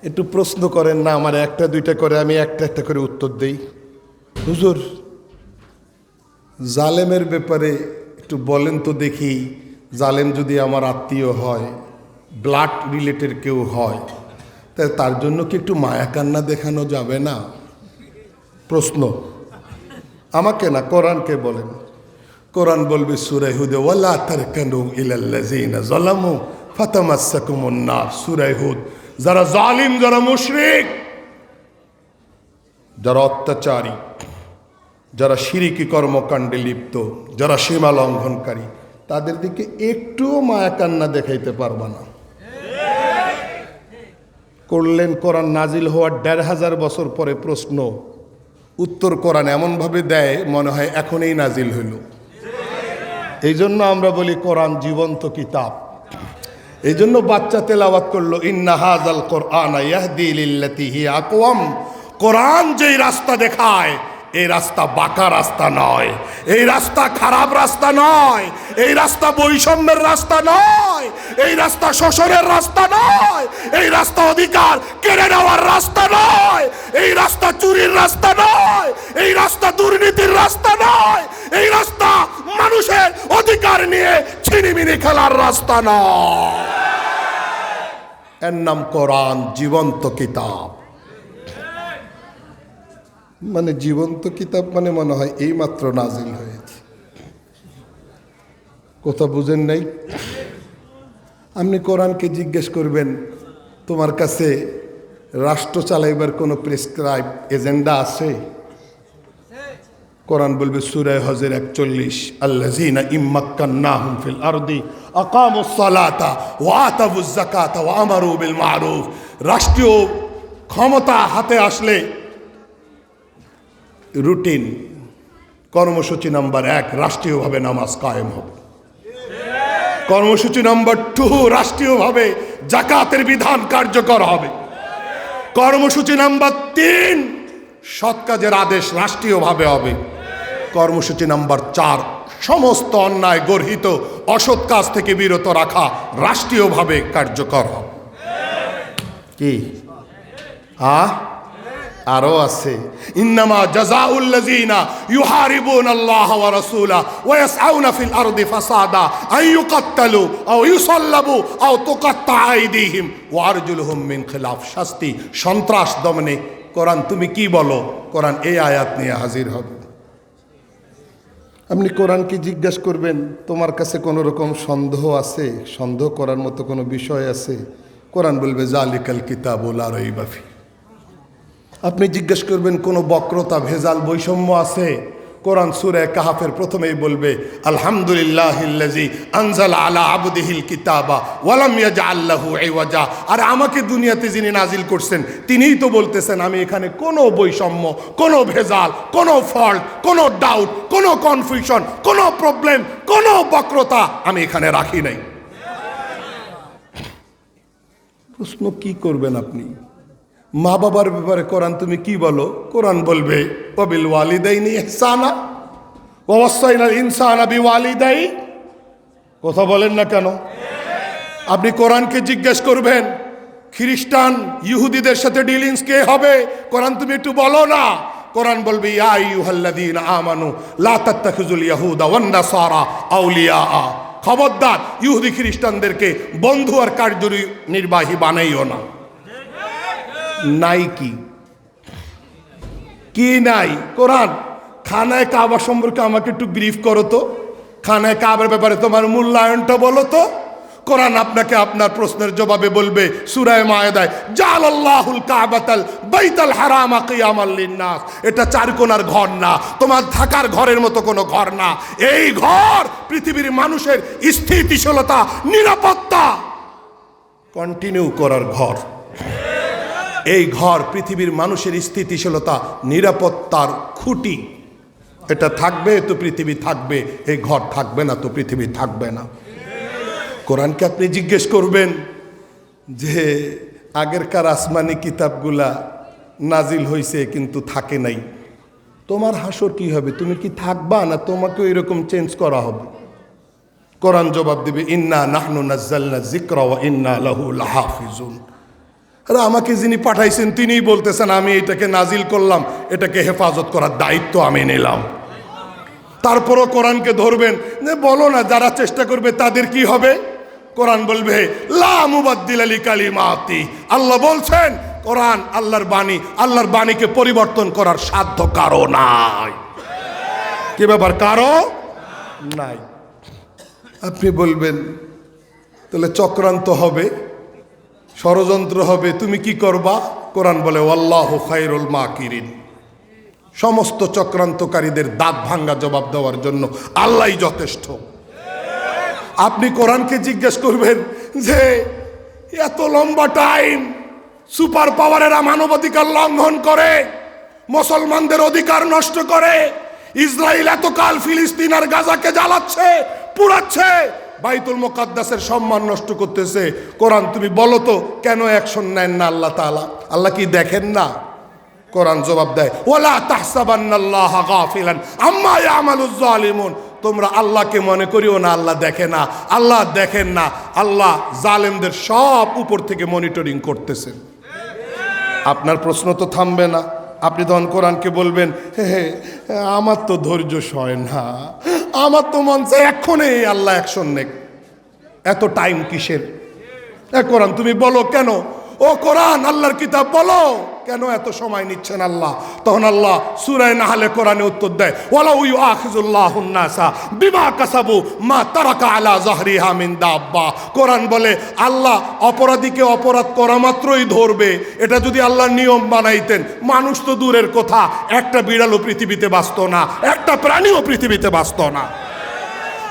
একটু প্রশ্ন করেন না, আমার একটা দুইটা করে আমি একটা একটা করে উত্তর দেই। হুজুর, জালেমের ব্যাপারে একটু বলেন তো দেখি। জালেম যদি আমার আত্মীয় হয়, ব্লাড রিলেটেড কেউ হয়, তাই তার জন্য কি একটু মায়া কান্না দেখানো যাবে না? প্রশ্ন আমাকে না, কোরআনকে বলেন। কোরআন বলবে সূরা হুদ, ওয়ালা তারকানু ইলাল্লাযিনা যালামু ফাতামাসসাকুমুন নার। সূরা হুদ। যারা জালিম, যারা মুশরিক, যারা অত্যাচারী, যারা শিরকি কর্মকাণ্ডে লিপ্ত, যারা সীমা লঙ্ঘনকারী, তাদের দিকে একটুও মায়া কান্না দেখাইতে পারবা না। করলেন কোরআন নাজিল হওয়ার 1500 বছর পরে প্রশ্ন, উত্তর কোরআন এমনভাবে দেয় মনে হয় এখনই নাজিল হইল। এই জন্য আমরা বলি কোরআন জীবন্ত কিতাব। এই জন্য বাচ্চা তেলাওয়াত করলো, ইন্না হাযাল কোরআন ইয়াহদি লিল্লাতী হিয়া আকওয়াম। কোরআন যেই রাস্তা দেখায়, এই রাস্তা বাঁকা রাস্তা নয়, এই রাস্তা খারাপ রাস্তা নয়, এই রাস্তা বৈষম্যের রাস্তা নয়, এই রাস্তা শোষণের রাস্তা নয়, এই রাস্তা অধিকার কেড়ে নেওয়ার রাস্তা নয়, এই রাস্তা চুরির রাস্তা নয়, এই রাস্তা দুর্নীতির রাস্তা নয়, এই রাস্তা মানুষের অধিকার নিয়ে ছিনিমিনি খেলার রাস্তা নয়। এর নাম কোরআন, জীবন্ত কিতাব। মানে জীবন্ত কিতাব মানে মনে হয় এই মাত্র নাজিল হয়েছে। কথা বুঝেন নাই? আপনি কোরআনকে জিজ্ঞেস করবেন তোমার কাছে রাষ্ট্র চালাইবার কোনো প্রেসক্রাইব এজেন্ডা আছে? কোরআন বলবে সূরা হজের 41, আল্লাযীনা ইম্মাক্কান্নাহুম ফিল আরদি আকামুস সালাতা ওয়া আতাবুজ যাকাতা ওয়া আমারু বিল মারুফ। রাষ্ট্রীয় ক্ষমতা হাতে আসলে রুটিন কর্মসূচি নাম্বার 1 রাষ্ট্রীয়ভাবে নামাজ কায়েম হবে। কর্মসূচি নাম্বার 2 রাষ্ট্রীয়ভাবে যাকাতের বিধান কার্যকর হবে। কর্মসূচি নাম্বার 3 সৎ কাজের আদেশ রাষ্ট্রীয়ভাবে হবে। কর্মসূচি নাম্বার 4 সমস্ত অন্যায় গর্হিত অসৎ কাজ থেকে বিরত রাখা রাষ্ট্রীয়ভাবে কার্যকর হবে। কি আরো আছে, ইন্নামা জাযাউল লাযিনা ইউহারিবুনাল্লাহা ওয়া রাসূলাহু ওয়া ইয়াসআউনা ফিল আরদি ফাসাদা আন ইউকাত্তালু আও ইউসাল্লাবু আও তুকাত্তা আইদিহিম ওয়া আরজুলুহুম মিন খিলাফ। শাস্তি সন্ত্রাস দমনে কোরআন তুমি কি বলো? কোরআন এই আয়াত নিয়ে হাজির হবে। আপনি কোরআনকে জিজ্ঞেস করবেন তোমার কাছে কোনো রকম সন্দেহ আছে, সন্দেহ করার মতো কোনো বিষয় আছে? কোরআন বলবে জালিকাল কিতাবু লা রাইবা ফি। আপনি জিজ্ঞেস করবেন কোনো বক্রতা ভেজাল বৈষম্য আছে? কোরআন সূরা কাহাফের প্রথমেই বলবে আলহামদুলিল্লাহিল্লাযী আনজালা আলা আবদিহিল কিতাবা ওয়া লাম ইয়াজআল লাহু ইওয়াজা। আর আমাকে দুনিয়াতে যিনি নাজিল করছেন তিনিই তো বলতেছেন আমি এখানে কোনো বৈষম্য, কোনো ভেজাল, কোনো ফল্ট, কোনো ডাউট, কোনো কনফিউশন, কোনো প্রবলেম, কোনো বক্রতা আমি এখানে রাখি নাই। প্রশ্ন কি করবেন আপনি? মা বাবার ব্যাপারে কোরআন তুমি কি বলো? কোরআন বলবে ওয়াবিল ওয়ালিদাইনি ইহসানা ওয়া ওয়াসাইনাল ইনসানা বিওয়ালিদাই। কথা বলেন না কেন? আপনি কোরআনকে জিজ্ঞেস করবেন খ্রিস্টান ইহুদিদের সাথে ডিলিংস কে হবে? কোরআন তুমি একটু বলো না। কোরআন বলবে ইয়া আইয়ুহাল্লাযীনা আমানু লা তাত্তাখিযুল ইয়াহুদা ওয়ান নাসারা আউলিয়া। খবরদার ইহুদি খ্রিস্টানদেরকে বন্ধু আর কার্যনির্বাহী বানাইও না। নাই কি নাই? কোরআন খানায় কাবা সম্পর্কে আমাকে একটু ব্রিফ করো তো। খানায় কাবার ব্যাপারে তোমার মূল্যায়নটা বলো তো। কোরআন আপনাকে আপনার প্রশ্নের জবাবে বলবে সূরা মায়েদায় জাআলাল্লাহুল কাবাতাল বাইতাল হারামা কিয়ামাল লিন্নাস। এটা চারকোনার ঘর না, তোমার থাকার ঘরের মতো কোনো ঘর না। এই ঘর পৃথিবীর মানুষের স্থিতিশীলতা, নিরাপত্তা কন্টিনিউ করার ঘর। এই ঘর পৃথিবীর মানুষের স্থিতিশীলতা, নিরাপত্তার খুঁটি। এটা থাকবে তো পৃথিবী থাকবে, এই ঘর থাকবে না তো পৃথিবী থাকবে না। কোরআনকে আপনি জিজ্ঞেস করবেন যে আগেরকার আসমানি কিতাবগুলা নাজিল হয়েছে কিন্তু থাকে নাই, তোমার হাসর কি হবে? তুমি কি থাকবা না তোমাকে এরকম চেঞ্জ করা হবে? কোরআন জবাব দিবে ইন্না নাহনু নাজ্জালনা যিকরা ওয়া ইন্না লাহু লাহাফিজুন। আরে আমাকে যিনি পাঠাইছেন তিনিই বলতেছেন আমি এটাকে নাজিল করলাম, এটাকে হেফাজত করার দায়িত্ব আমি নিলাম। তারপরও কোরআনকে ধরবেন যে বলো না যারা চেষ্টা করবে তাদের কি হবে? কোরআন বলবে লা মুবাদ্দিলা লিকালিমাতি। আল্লাহ বলছেন কোরআন আল্লাহর বাণী, আল্লাহর বাণীকে পরিবর্তন করার সাধ্য কারো নাই। কি ব্যাপার? কারো নাই। আপনি বলবেন তাহলে চক্রান্ত হবে, ষড়যন্ত্র হবে, তুমি কি করবা? কোরআন বলে ওয়াল্লাহু খায়রুল মাকিরিন। সমস্ত চক্রান্তকারীদের দাঁত ভাঙ্গা জবাব দেওয়ার জন্য আল্লাহই যথেষ্ট। আপনি কোরআনকে জিজ্ঞেস করবেন যে এত লম্বা টাইম সুপার পাওয়ারেরা মানবাধিকার লঙ্ঘন করে, মুসলমানদের অধিকার নষ্ট করে, ইসরায়েল এতকাল ফিলিস্তিন আর গাজাকে জ্বালাচ্ছে, পুড়াচ্ছে, বাইতুল মুকাদ্দাসের সম্মান নষ্ট করতেছে। কোরআন তুমি বলো তো কেন অ্যাকশন নেন না আল্লাহ তাআলা? আল্লাহ কি দেখেন না? কোরআন জবাব দেয় ওয়ালা তাহসাবান্নাল্লাহা গাফিলান আম্মা ইয়ামালুজ জালিমুন। তোমরা আল্লাহকে মনে করিও না আল্লাহ দেখে না। আল্লাহ দেখেন না, আল্লাহ জালেমদের সব উপর থেকে মনিটরিং করতেছেন। আপনার প্রশ্ন তো থামবে না। আপনি তখন কোরআনকে বলবেন হে আমার তো ধৈর্য সয় না, আমার তো মন চায় এক্ষণে আল্লাহ অ্যাকশন নেক, এত টাইম কিসের? কোরআন তুমি বলো কেন? ও কোরআন, আল্লাহর কিতাব বলো, কেন এত সময় নিচ্ছেন আল্লাহ? তখন আল্লাহ সূরা নাহলে কোরআনে উত্তর দেয়, ওয়ালাউ ইউআখিযুল্লাহুন নাসা বিমা কাসাবু মা তারাকা আলা যাহরিহা মিন দাব্বা। কোরআন বলে আল্লাহ অপরাধীকে অপরাধ করা মাত্রই ধরবে। এটা যদি আল্লাহ নিয়ম বানাইতেন, মানুষ তো দূরের কথা, একটা বিড়ালও পৃথিবীতে বাঁচত না, একটা প্রাণীও পৃথিবীতে বাঁচত না।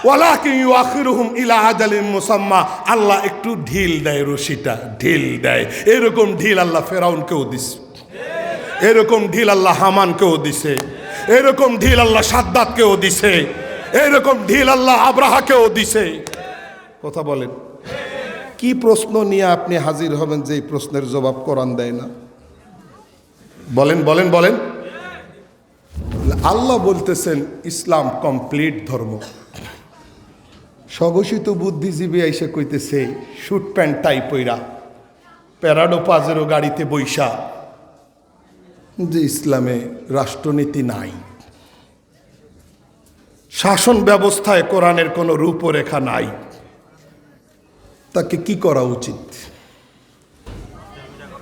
ওয়ালাকিন ইউআখিরুহুম ইলা আজালিন মুসাম্মা। আল্লাহ একটু ঢিল দেয়, রশিটা ঢিল দেয়। এরকম ঢিল আল্লাহ ফেরাউনকেও দিছে, এরকম ঢিল আল্লাহ হামানকেও দিছে, এরকম ঢিল আল্লাহ সাদ্দাতকেও দিছে, এরকম ঢিল আল্লাহ আব্রাহাকেও দিছে। কথা বলেন, কি প্রশ্ন নিয়ে আপনি হাজির হবেন যে এই প্রশ্নের জবাব কোরআন দেয় না? বলেন বলেন বলেন। আল্লাহ বলতেছেন ইসলাম কমপ্লিট ধর্ম। স্বঘোষিত বুদ্ধিজীবী এসে কইতেছে শুট প্যান্ট টাই পইরা প্যারাডো পাজেরো গাড়িতে বৈশা যে ইসলামে রাষ্ট্রনীতি নাই, শাসন ব্যবস্থায় কোরআনের কোনো রূপরেখা নাই, তাকে কি করা উচিত?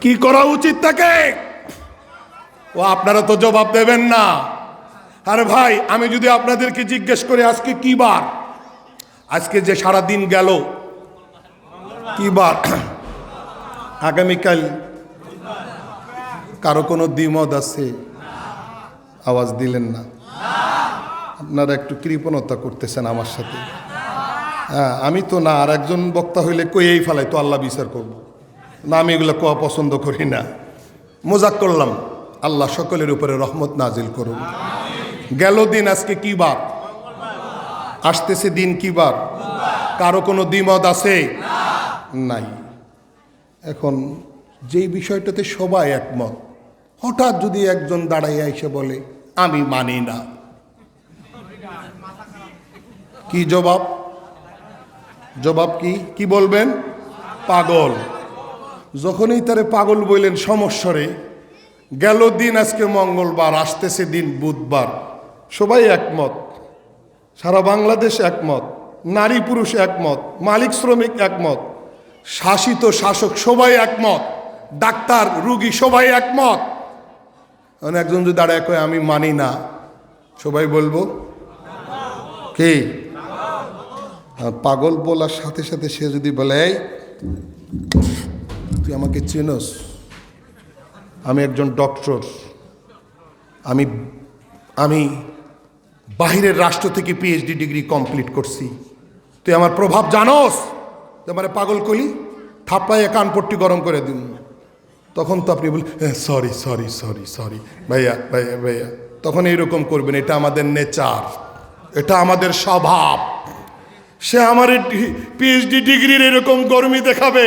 কি করা উচিত তাকে? ও আপনারা তো জবাব দেবেন না। আরে ভাই, আমি যদি আপনাদেরকে জিজ্ঞেস করি আজকে কি বার, আজকে যে সারা দিন গেল কি বার? আগামীকাল কারো কোনো দ্বিমত আছে? আওয়াজ দিলেন না। আপনারা একটু কৃপণতা করতেছেন আমার সাথে। হ্যাঁ, আমি তো না, আর একজন বক্তা হইলে কইয়েই ফেলাই তো আল্লাহ বিচার করব না। আমি এগুলো কোয়া পছন্দ করি না, মজাক করলাম। আল্লাহ সকলের উপরে রহমত নাজিল করুন। গেল দিন, আজকে কি বার? আসতেছে দিন কি বার? কারো কোনো দ্বিমত আছে? নাই। এখন যেই বিষয়টাতে সবাই একমত, হঠাৎ যদি একজন দাঁড়াইয়া এসে বলে আমি মানি না, কি জবাব? জবাব কি? কি বলবেন? পাগল। যখনই তারে পাগল বললেন সমস্যারে, গেল দিন আজকে মঙ্গলবার, আসতেছে দিন বুধবার, সবাই একমত, সারা বাংলাদেশ একমত, নারী পুরুষ একমত, মালিক শ্রমিক একমত, শাসিত শাসক সবাই একমত, ডাক্তার রুগী সবাই একমত। একজন যদি দাঁড়ায় কয় আমি মানি না, সবাই বলবো কি? পাগল বলার সাথে সাথে সে যদি বলে এই তুই আমাকে চিনস, আমি একজন ডক্টর, আমি আমি বাহিরের রাষ্ট্র থেকে পিএইচডি ডিগ্রি কমপ্লিট করছি, তুই আমার প্রভাব জানোস, আমার পাগল কলি থাপড়াইয়া কানপট্টি গরম করে দিন। তখন তো আপনি বলেন সরি সরি সরি সরি ভাইয়া ভাইয়া ভাইয়া, তখন এইরকম করবেন। এটা আমাদের নেচার, এটা আমাদের স্বভাব। সে আমার পিএইচডি ডিগ্রির এরকম গরমি দেখাবে,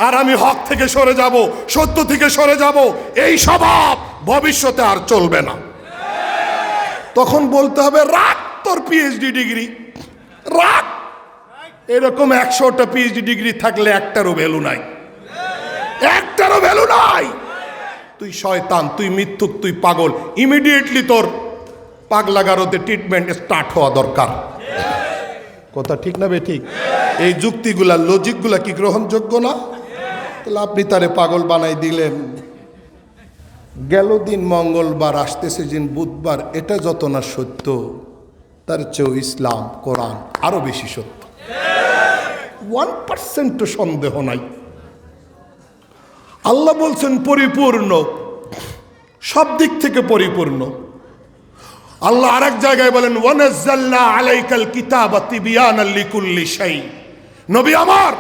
আর আমি হক থেকে সরে যাব, সত্য থেকে সরে যাব, এই স্বভাব ভবিষ্যতে আর চলবে না। তখন বলতে হবে রাখ তোর পিএইচডি ডিগ্রি, রাখ। এরকম 100টা পিএইচডি ডিগ্রি থাকলে একটারও ভ্যালু নাই, একটারও ভ্যালু নাই। তুই শয়তান, তুই মিথ্যুক, তুই পাগল। ইমিডিয়েটলি তোর পাগলাগারোতে ট্রিটমেন্ট স্টার্ট হওয়া দরকার। কথা ঠিক না বে ঠিক? এই যুক্তিগুলা, লজিকগুলা কি গ্রহণযোগ্য না? তাহলে আপনি তারে পাগল বানাই দিলেন। গেল দিন মঙ্গলবার, আসতেছে দিন বুধবার, এটা যত না সত্য, তার চেয়েও ইসলাম কোরআন আরো বেশি সত্য। 1% সন্দেহ নাই। আল্লাহ বলছেন পরিপূর্ণ, সব দিক থেকে পরিপূর্ণ। আল্লাহ আরেক জায়গায় বলেন ওয়ানাজ্জালনা আলাইকাল কিতাবা তিবিয়ানাল লিকুল্লি শাই। নবী আমার,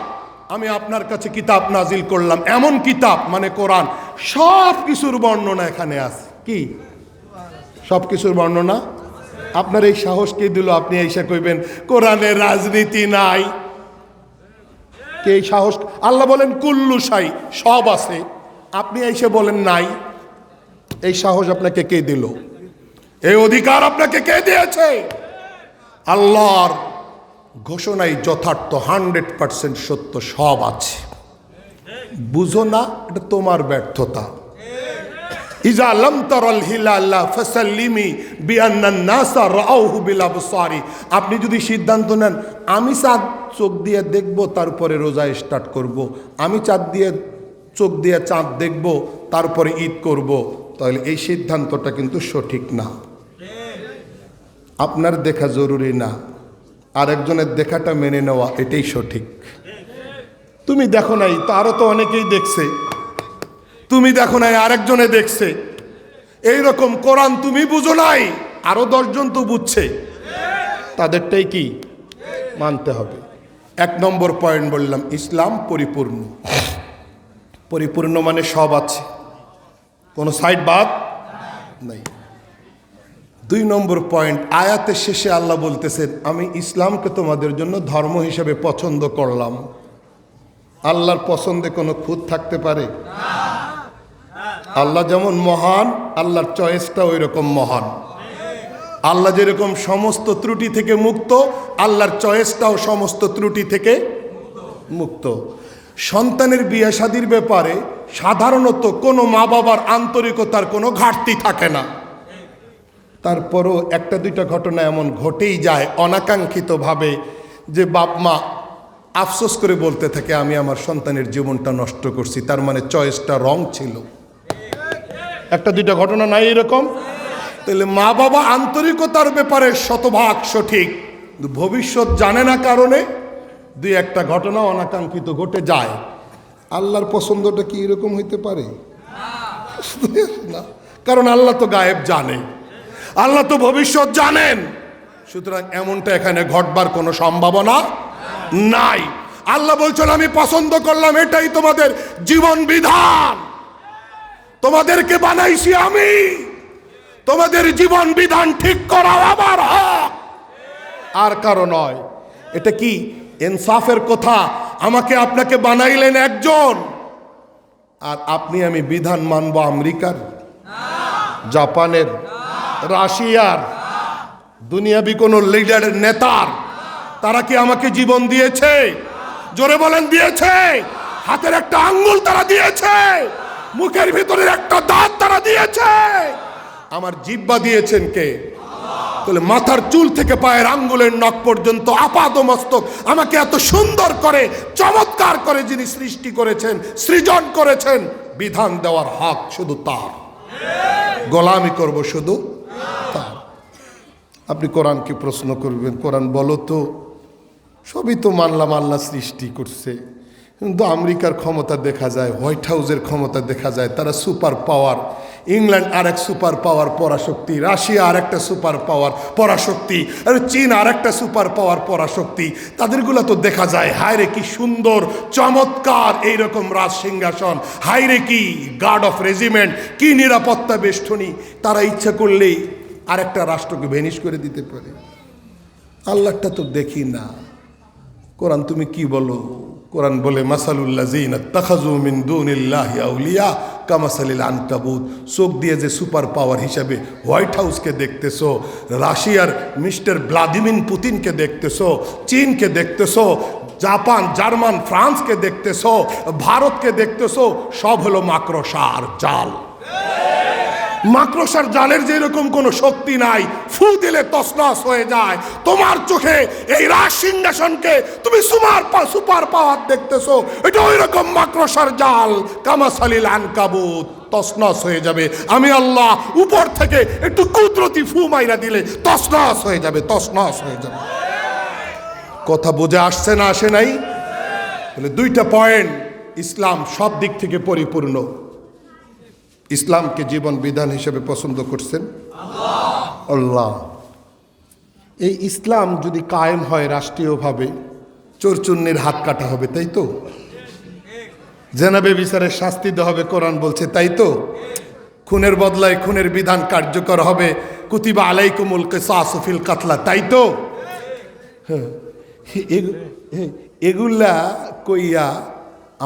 আমি আপনার কাছে কিতাব নাজিল করলাম, এমন কিতাব মানে কোরআন, সব কিছুর বর্ণনা এখানে আছে। কি সব কিছুর বর্ণনা? আপনার এই সাহস কে দিল আপনি এসে কইবেন কোরআনে রাজনীতি নাই? কে এই সাহস? আল্লাহ বলেন কুল্লু শাই, সব আছে, আপনি এসে বলেন নাই। এই সাহস আপনাকে কে দিল? এই অধিকার আপনাকে কে দিয়েছে? আল্লাহর ঘোষণাই যথার্থ, 100% সত্য, সব আছে। বুঝো না, এটা তোমার ব্যর্থতা। ইজা লাম তারাল হিলালা ফাসাল্লিমি বিআন্নান নাসা রাআউহু বিল আবসারি। আপনি যদি সিদ্ধান্ত নেন আমি চাঁদ চোখ দিয়ে দেখব, তারপরে রোজা স্টার্ট করব, আমি চাঁদ দিয়ে চোখ দিয়ে চাঁদ দেখব তারপরে ঈদ করব, তাহলে এই সিদ্ধান্তটা কিন্তু সঠিক না। আপনার দেখা জরুরি না, আরেকজনের দেখাটা মেনে নেওয়া এটাই সঠিক। তুমি দেখো নাই, তারও তো অনেকেই দেখছে, তুমি দেখো নাই আরেকজনে দেখছে। এইরকম কোরআন তুমি বুঝো নাই, আরো 10 জন তো বুঝছে, তাদেরটাই কি মানতে হবে। 1 নম্বর পয়েন্ট বললাম, ইসলাম পরিপূর্ণ। পরিপূর্ণ মানে সব আছে, কোনো সাইড বাদ নাই। 2 নম্বর পয়েন্ট, আয়াতের শেষে আল্লাহ বলতেছেন, আমি ইসলামকে তোমাদের জন্য ধর্ম হিসেবে পছন্দ করলাম। আল্লাহর পছন্দে কোনো খুঁত থাকতে পারে? আল্লাহ যেমন মহান, আল্লাহর চয়েসটা ওই রকম মহান। আল্লাহ যেরকম সমস্ত ত্রুটি থেকে মুক্ত, আল্লাহর চয়েসটাও সমস্ত ত্রুটি থেকে মুক্ত। সন্তানের বিয়ে শাদীর ব্যাপারে সাধারণত কোনো মা বাবার আন্তরিকতার কোনো ঘাটতি থাকে না। তারপরও 1-2টা ঘটনা এমন ঘটেই যায় অনাকাঙ্ক্ষিতভাবে, যে বাপ মা আফসোস করে বলতে থাকে, আমি আমার সন্তানের জীবনটা নষ্ট করছি, তার মানে চয়েসটা রং ছিল। 1-2টা ঘটনা নাই এরকম? তাহলে মা বাবা আন্তরিকতার ব্যাপারে শতভাগ সঠিক, ভবিষ্যৎ জানে না কারণে 2-1টা ঘটনা অনাকাঙ্ক্ষিত ঘটে যায়। আল্লাহর পছন্দটা কি এরকম হইতে পারে না? কারণ আল্লাহ তো গায়েব জানে, আল্লাহ তো ভবিষ্যৎ জানেন। সুতরাং এমনটা এখানে ঘটবার কোনো সম্ভাবনা নাই। আল্লাহ বলছেন, আমি পছন্দ করলাম, এটাই তোমাদের জীবন বিধান, তোমাদেরকে বানাইছি আমি, তোমাদের জীবন বিধান ঠিক করা আমার হক, আর কারো নয়। এটা কি ইনসাফের কথা? আমাকে আপনাকে বানাইলেন একজন, আর আপনি আমি বিধান মানব আমেরিকার, জাপানের, রাশিয়ার, দুনিয়াবি কোন লিডারের, নেতার? তারা কি আমাকে জীবন দিয়েছে? জোরে বলেন, দিয়েছে? হাতের একটা আঙ্গুল তারা দিয়েছে, মুখের ভিতরের একটা দাঁত তারা দিয়েছে, আমার জিহ্বা দিয়েছেন কে? তাহলে মাথার চুল থেকে পায়ের আঙ্গুলের নখ পর্যন্ত আপাদমস্তক আমাকে এত সুন্দর করে, চমৎকার করে যিনি সৃষ্টি করেছেন, সৃজন করেছেন, বিধান দেওয়ার হক শুধু তার, গোলামি করব শুধু তার। আপনি কোরআনকে প্রশ্ন করবেন, কোরআন বলো তো, সবই তো মানলাম আল্লাহ সৃষ্টি করছে, কিন্তু আমেরিকার ক্ষমতা দেখা যায়, হোয়াইট হাউসের ক্ষমতা দেখা যায়, তারা সুপার পাওয়ার। ইংল্যান্ড আরেক সুপার পাওয়ার পরাশক্তি, রাশিয়া আরেকটা সুপার পাওয়ার পরাশক্তি, আর চীন আরেকটা সুপার পাওয়ার পরাশক্তি। তাদেরগুলো তো দেখা যায়, হায়রে কি সুন্দর চমৎকার এইরকম রাজ সিংহাসন, হায়রে কি গার্ড অফ রেজিমেন্ট, কি নিরাপত্তা বেষ্টনী। তারা ইচ্ছা করলেই আরেকটা রাষ্ট্রকে ভেনিশ করে দিতে পারে। আল্লাহটা তো দেখি না। কোরআন তুমি কি বলো? কোরআন বলে, মাসালুল্লাযিনা তাখাযু মিন দুনিল্লাহি আউলিয়া কামাসালিল আনকাবুত। চোখ দিয়ে যে সুপার পাওয়ার হিসাবে হোয়াইট হাউসকে দেখতেছো, রাশিয়ার মিস্টার ভ্লাদিমির পুতিনকে দেখতেছো, চীনকে দেখতেছো, জাপান, জার্মান, ফ্রান্সকে দেখতেছো, ভারতকে দেখতেছো, সব হলো মাকড়সার জাল। মাকড়সার জালের যেরকম কোনো শক্তি নাই, ফু দিলে তছনছ হয়ে যায়। তোমার চোখে এই রাজ সিংহাসনকে তুমি সুপার পাওয়ার দেখতেছো, এটা ওই রকম মাকড়সার জাল, কামাসালিল আনকাবুত, তছনছ হয়ে যাবে। আমি আল্লাহ উপর থেকে একটু কুদরতি ফু মাইরা দিলে তছনছ হয়ে যাবে, তছনছ হয়ে যাবে। কথা বুঝে আসছে না, আসে নাই? তাহলে 2টা পয়েন্ট, ইসলাম সব দিক থেকে পরিপূর্ণ। ইসলামকে জীবন বিধান হিসেবে পছন্দ করছেন আল্লাহ। এই ইসলাম যদি কায়েম হয় রাষ্ট্রীয়ভাবে, চোরচুন্নির হাত কাটা হবে, তাই তো? জেনাবে বিচারের শাস্তি দেওয়া হবে, কোরআন বলছে, তাই তো? খুনের বদলায় খুনের বিধান কার্যকর হবে, কুতিবা আলাইকুমুল কিসাসু ফিল কাতলা, তাই তো? এগুলা কইয়া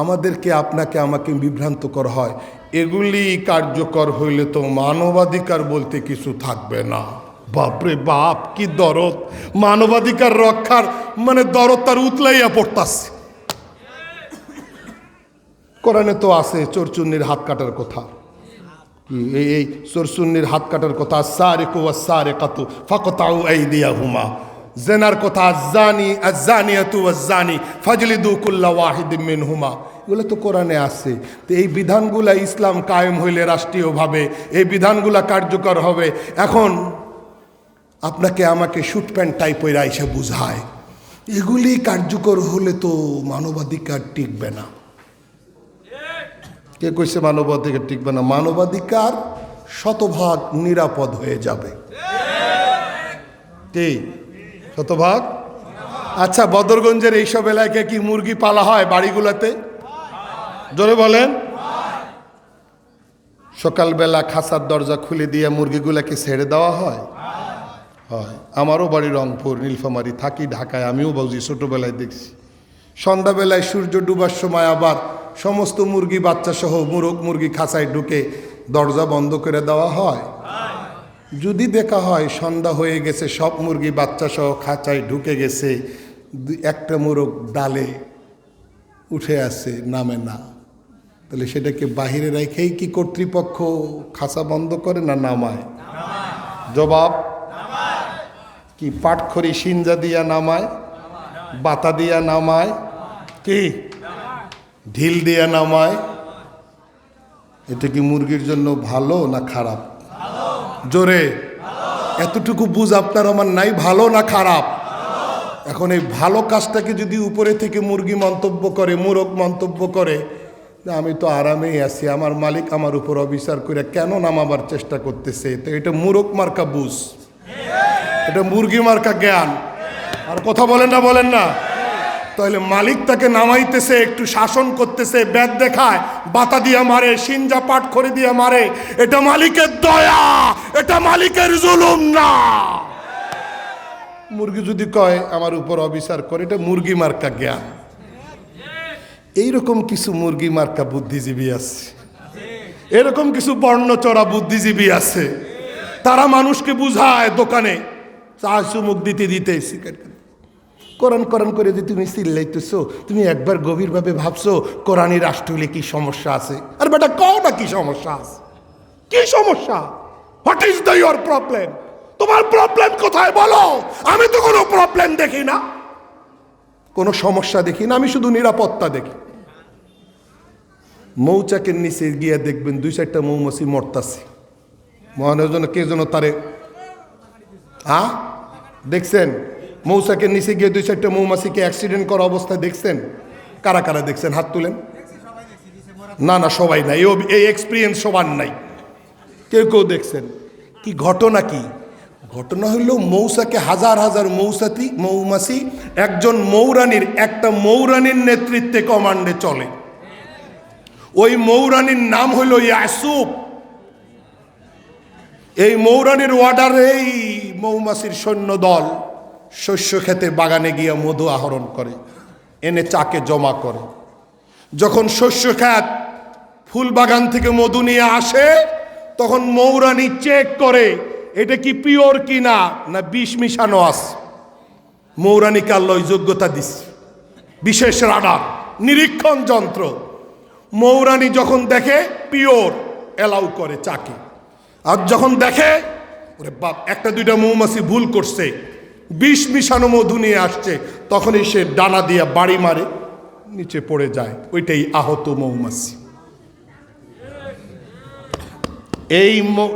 আমাদেরকে, আপনাকে, আমাকে বিভ্রান্ত করা হয়। এগুলি কার্যকর হইলে তো মানবাধিকার বলতে কিছু থাকবে না। বাপরে বাপ, কি দরদ! মানবাধিকার রক্ষার মানে দরদ তার উতলাইয়া পড়তাছে। কোরআনে তো আছে চোরচুন্নির হাত কাটার কথা। এই চোরচুন্নির হাত কাটার কথা, আস-সারিকু ওয়াস-সারিকাতু ফাকতাউ আইদিয়াহুমা। জেনার কথা, আজ-জানি আজ-জানিয়াতু ওয়াজ-জানি ফাজলিদু কুল্লা ওয়াহিদিম মিনহুমা। এগুলো তো কোরআনে আছে। তো এই বিধানগুলা ইসলাম কায়েম হইলে রাষ্ট্রীয়ভাবে এই বিধানগুলা কার্যকর হবে। এখন আপনাকে আমাকে স্যুট প্যান্ট টাই পরে এসে বুঝায়, এগুলি কার্যকর হলে তো মানবাধিকার টিকবে না। কে কইছে মানবাধিকার টিকবে না? মানবাধিকার শতভাগ নিরাপদ হয়ে যাবে। কি শতভাগ? আচ্ছা, বদরগঞ্জের এইসব এলাকায় কি মুরগি পালা হয় বাড়িগুলোতে? জোরে বলেন। সকালবেলা খাঁচার দরজা খুলে দিয়ে মুরগিগুলাকে ছেড়ে দেওয়া হয়? হয়। আমারও বাড়ি রংপুর, নীলফামারী, থাকি ঢাকায়, আমিও বুঝি, ছোটোবেলায় দেখছি। সন্ধ্যাবেলায় সূর্য ডুবার সময় আবার সমস্ত মুরগি বাচ্চা সহ মুরগি খাঁচায় ঢুকে দরজা বন্ধ করে দেওয়া হয়। যদি দেখা হয় সন্ধ্যা হয়ে গেছে, সব মুরগি বাচ্চা সহ খাঁচায় ঢুকে গেছে, একটা মুরগ ডালে উঠে আসে, নামে না, তাহলে সেটাকে বাহিরে রেখেই কি কর্তৃপক্ষ খাঁচা বন্ধ করে না নামায়? জবাব কি? পাটখড়ি সিঞ্জা দিয়া নামায়, বাতা দিয়া নামায়, কি ঢিল দিয়া নামায়? এটা কি মুরগির জন্য ভালো না খারাপ? জোরে, এতটুকু বুঝ আপনার আমার নাই, ভালো না খারাপ? এখন এই ভালো কাজটাকে যদি উপরে থেকে মুরগি মন্তব্য করে, মুরগ মন্তব্য করে, আমি তো আরামেই আছি, আমার মালিক আমার উপর অবিচার করে কেন নামাবার চেষ্টা করতেছে, তো এটা মুরগ মার্কা বুঝ, এটা মুরগি মার্কা জ্ঞান। আর কথা বলেন না, বলেন না? তাহলে মালিক তাকে নামাইতেছে, একটু শাসন করতেছে, ব্যাট দেখায়, বাতা দিয়া মারে, সিঞ্জা পাট করে দিয়া মারে, এটা মালিকের দয়া, এটা মালিকের জুলুম না। মুরগি যদি কয় আমার উপর অবিচার করে, এটা মুরগি মার্কা জ্ঞান। এইরকম কিছু মুরগি মার্কা বুদ্ধিজীবী আছে, এরকম কিছু বর্ণচড়া বুদ্ধিজীবী আছে, তারা মানুষকে বুঝায় দোকানে চা চুমুক দিতে দিতে কোরআন কোরআন করে যে তুমি চিল্লাইতেছো, তুমি একবার গভীরভাবে ভাবছো কোরআনী রাষ্ট্র হলে কি সমস্যা আছে? আর বেটা কও না কি সমস্যা আছে, কি সমস্যা? What is the your problem? তোমার প্রবলেম কোথায় বলো? আমি তো কোনো প্রবলেম দেখি না, কোনো সমস্যা দেখি না, আমি শুধু নিরাপত্তা দেখি। মৌচাকের নিচে গিয়ে দেখবেন 2-4টা মৌমাছি মরতাছে, মহানজন কে যেন তারে দেখছেন? মৌচাকের নিচে গিয়ে 2-4টা মৌমাছিকে অ্যাক্সিডেন্ট করা অবস্থায় দেখছেন? কারা কারা দেখছেন? হাত তুলেন। না না, সবাই নাই, এই এক্সপিরিয়েন্স সবার নাই, কেউ কেউ দেখছেন। কি ঘটনা? কি ঘটনা হইল, মৌচাকে হাজার হাজার মৌমাছি একজন মৌরানীর, একটা মৌরানীর নেতৃত্বে কমান্ডে চলে। ওই মৌরানীর নাম হইল ইয়াসুব। এই মৌরানীর ওয়ার্ডারে এই মৌমাছির সৈন্য দল শস্য খেতে বাগানে গিয়ে মধু আহরণ করে, এনে চাকে জমা করে। যখন শস্য খেত ফুল বাগান থেকে মধু নিয়ে আসে, তখন মৌরানী চেক করে এটা কি পিওর কিনা, না বিষ মিশানো আছে। মৌরানীকে আল্লাহ যোগ্যতা দিছে, বিশেষ রাডার, নিরীক্ষণ যন্ত্র। মৌরানী যখন দেখে পিওর, এলাউ করে চাকে। আর যখন দেখে ওরে বাপ, 1-2টা মৌমাছি ভুল করছে, বিষ মিশানো মধু নিয়ে আসছে, তখনই সে ডানা দিয়ে বাড়ি মারে, নিচে পড়ে যায়, ওইটাই আহত মৌমাছি।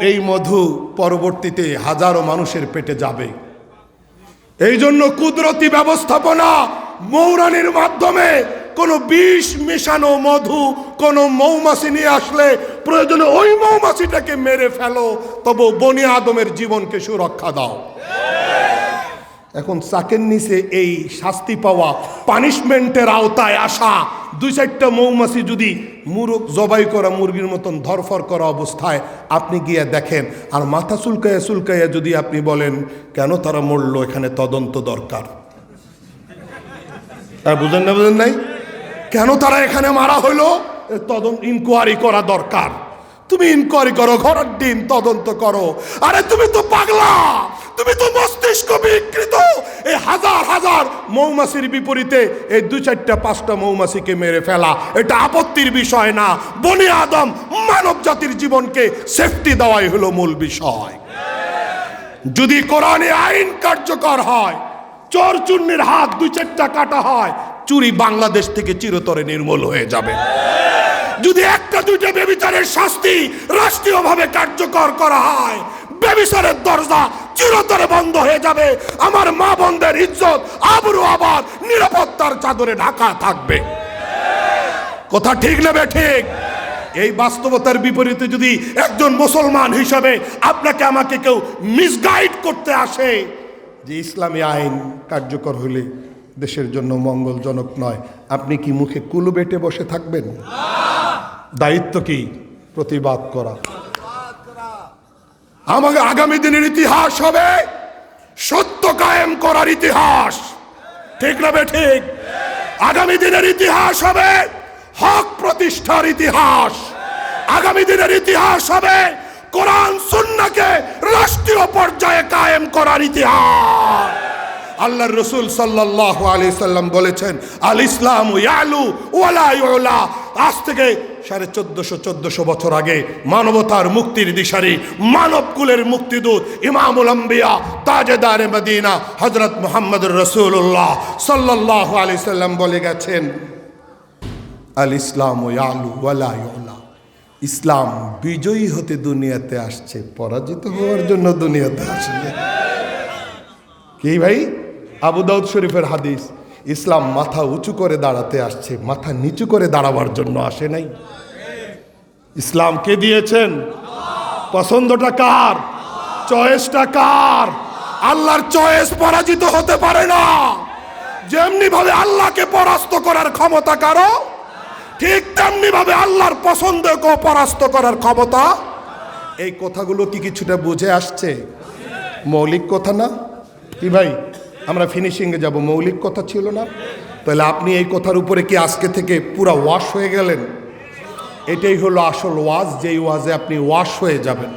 এই মধু পরবর্তীতে হাজারো মানুষের পেটে যাবে। এই জন্য কুদরতি ব্যবস্থাপনা, মৌরানীর মাধ্যমে কোনো বিষ মেশানো মধু কোনো মৌমাছি নিয়ে আসলে প্রয়োজনে ওই মৌমাছিটাকে মেরে ফেলো, তবে বনি আদমের জীবনকে সুরক্ষা দাও। এখন চাকের নিচে এই শাস্তি পাওয়া, পানিশমেন্টের আওতায় আসা 2-4টা মৌমাছি যদি মুরগ জবাই করা মুরগির মতন ধরফর করা অবস্থায় আপনি গিয়ে দেখেন, আর মাথা চুলকাইয়া চুলকাইয়া যদি আপনি বলেন কেন তারা মরলো, এখানে তদন্ত দরকার। বুঝেন না? বুঝেন নাই? কেন তারা এখানে মারা হলো, তদন্ত ইনকোয়ারি করা দরকার। তুমি ইনকোয়ারি করো, ঘরের দিন তদন্ত করো। আরে তুমি তো পাগলা, তুমি তো মস্তিষ্ক বিকৃত। এই হাজার হাজার মৌমাছির বিপরীতে এই 2-4টা-5টা মৌমাছিকে মেরে ফেলা এটা আপত্তির বিষয় না। বনি আদম মানব জাতির জীবনকে সেফটি দেওয়াই হলো মূল বিষয়। যদি কোরআনে আইন কার্যকর হয়, চোর চুন্নির হাত 2-4টা কাটা হয়, চুরি বাংলাদেশ থেকে চিরতরে নির্মূল হয়ে যাবে। যদি একটা দুইটা ব্যভিচারের শাস্তি রাষ্ট্রীয়ভাবে কার্যকর করা হয়, ব্যভিচারের দরজা চিরতরে বন্ধ হয়ে যাবে। আমার মা বোনদের ইজ্জত আবরু আবার নিরাপত্তার চাদরে ঢাকা থাকবে। কথা ঠিক না ঠিক? এই বাস্তবতার বিপরীতে যদি একজন মুসলমান হিসাবে আপনাকে আমাকে কেউ মিসগাইড করতে আসে যে ইসলামী আইন কার্যকর হলে দেশের জন্য মঙ্গলজনক নয়, আপনি কি মুখে কুলু বেটে বসে থাকবেন? দায়িত্ব কি? প্রতিবাদ করা। আমাকে আগামী দিনের ইতিহাস হবে সত্য কায়েম করার ইতিহাস। ঠিক না ঠিক? আগামী দিনের ইতিহাস হবে হক প্রতিষ্ঠার ইতিহাস। আগামী দিনের ইতিহাস হবে কোরআন সুন্নাহকে রাষ্ট্রীয় পর্যায়ে কায়েম করার ইতিহাস। আল্লাহর রাসূল সাল্লাল্লাহু আলাইহি সাল্লাম বলেছেন, আল ইসলামু ইয়ালু ওয়ালা ইউলা। আজ থেকে 1450 বছর আগে মানবতার মুক্তির দিশারি, মানবকুলের মুক্তিদূত, ইমামুল আম্বিয়া, তাজেদারে মদিনা হযরত মুহাম্মদুর রাসূলুল্লাহ সাল্লাল্লাহু আলাইহি সাল্লাম বলে গেছেন, আল ইসলামু ইয়ালু ওয়ালা ইউলা। ইসলাম বিজয়ী হতে দুনিয়াতে আসছে, পরাজিত হওয়ার জন্য দুনিয়াতে আসছে। কি ভাই? আবু দাউদ শরীফের হাদিস। ইসলাম মাথা উঁচু করে দাঁড়াতে আসছে, মাথা নিচু করে দাঁড়াবার জন্য আসে নাই। ইসলাম কে দিয়েছেন? পছন্দটা কার? চয়েসটা কার? আল্লাহর চয়েস পরাজিত হতে পারে না। যেমনি ভাবে আল্লাহকে পরাস্ত করার ক্ষমতা কারো, ঠিক তেমনি ভাবে আল্লাহর পছন্দকে পরাস্ত করার ক্ষমতা। এই কথাগুলো কি কিছুটা বুঝে আসছে? মৌলিক কথা না কি ভাই? আমরা ফিনিশিংয়ে যাব, মৌলিক কথা ছিল না? তাহলে আপনি এই কথার উপরে কি আজকে থেকে পুরা ওয়াশ হয়ে গেলেন? এটাই হলো আসল ওয়াজ, যেই ওয়াজে আপনি ওয়াশ হয়ে যাবেন।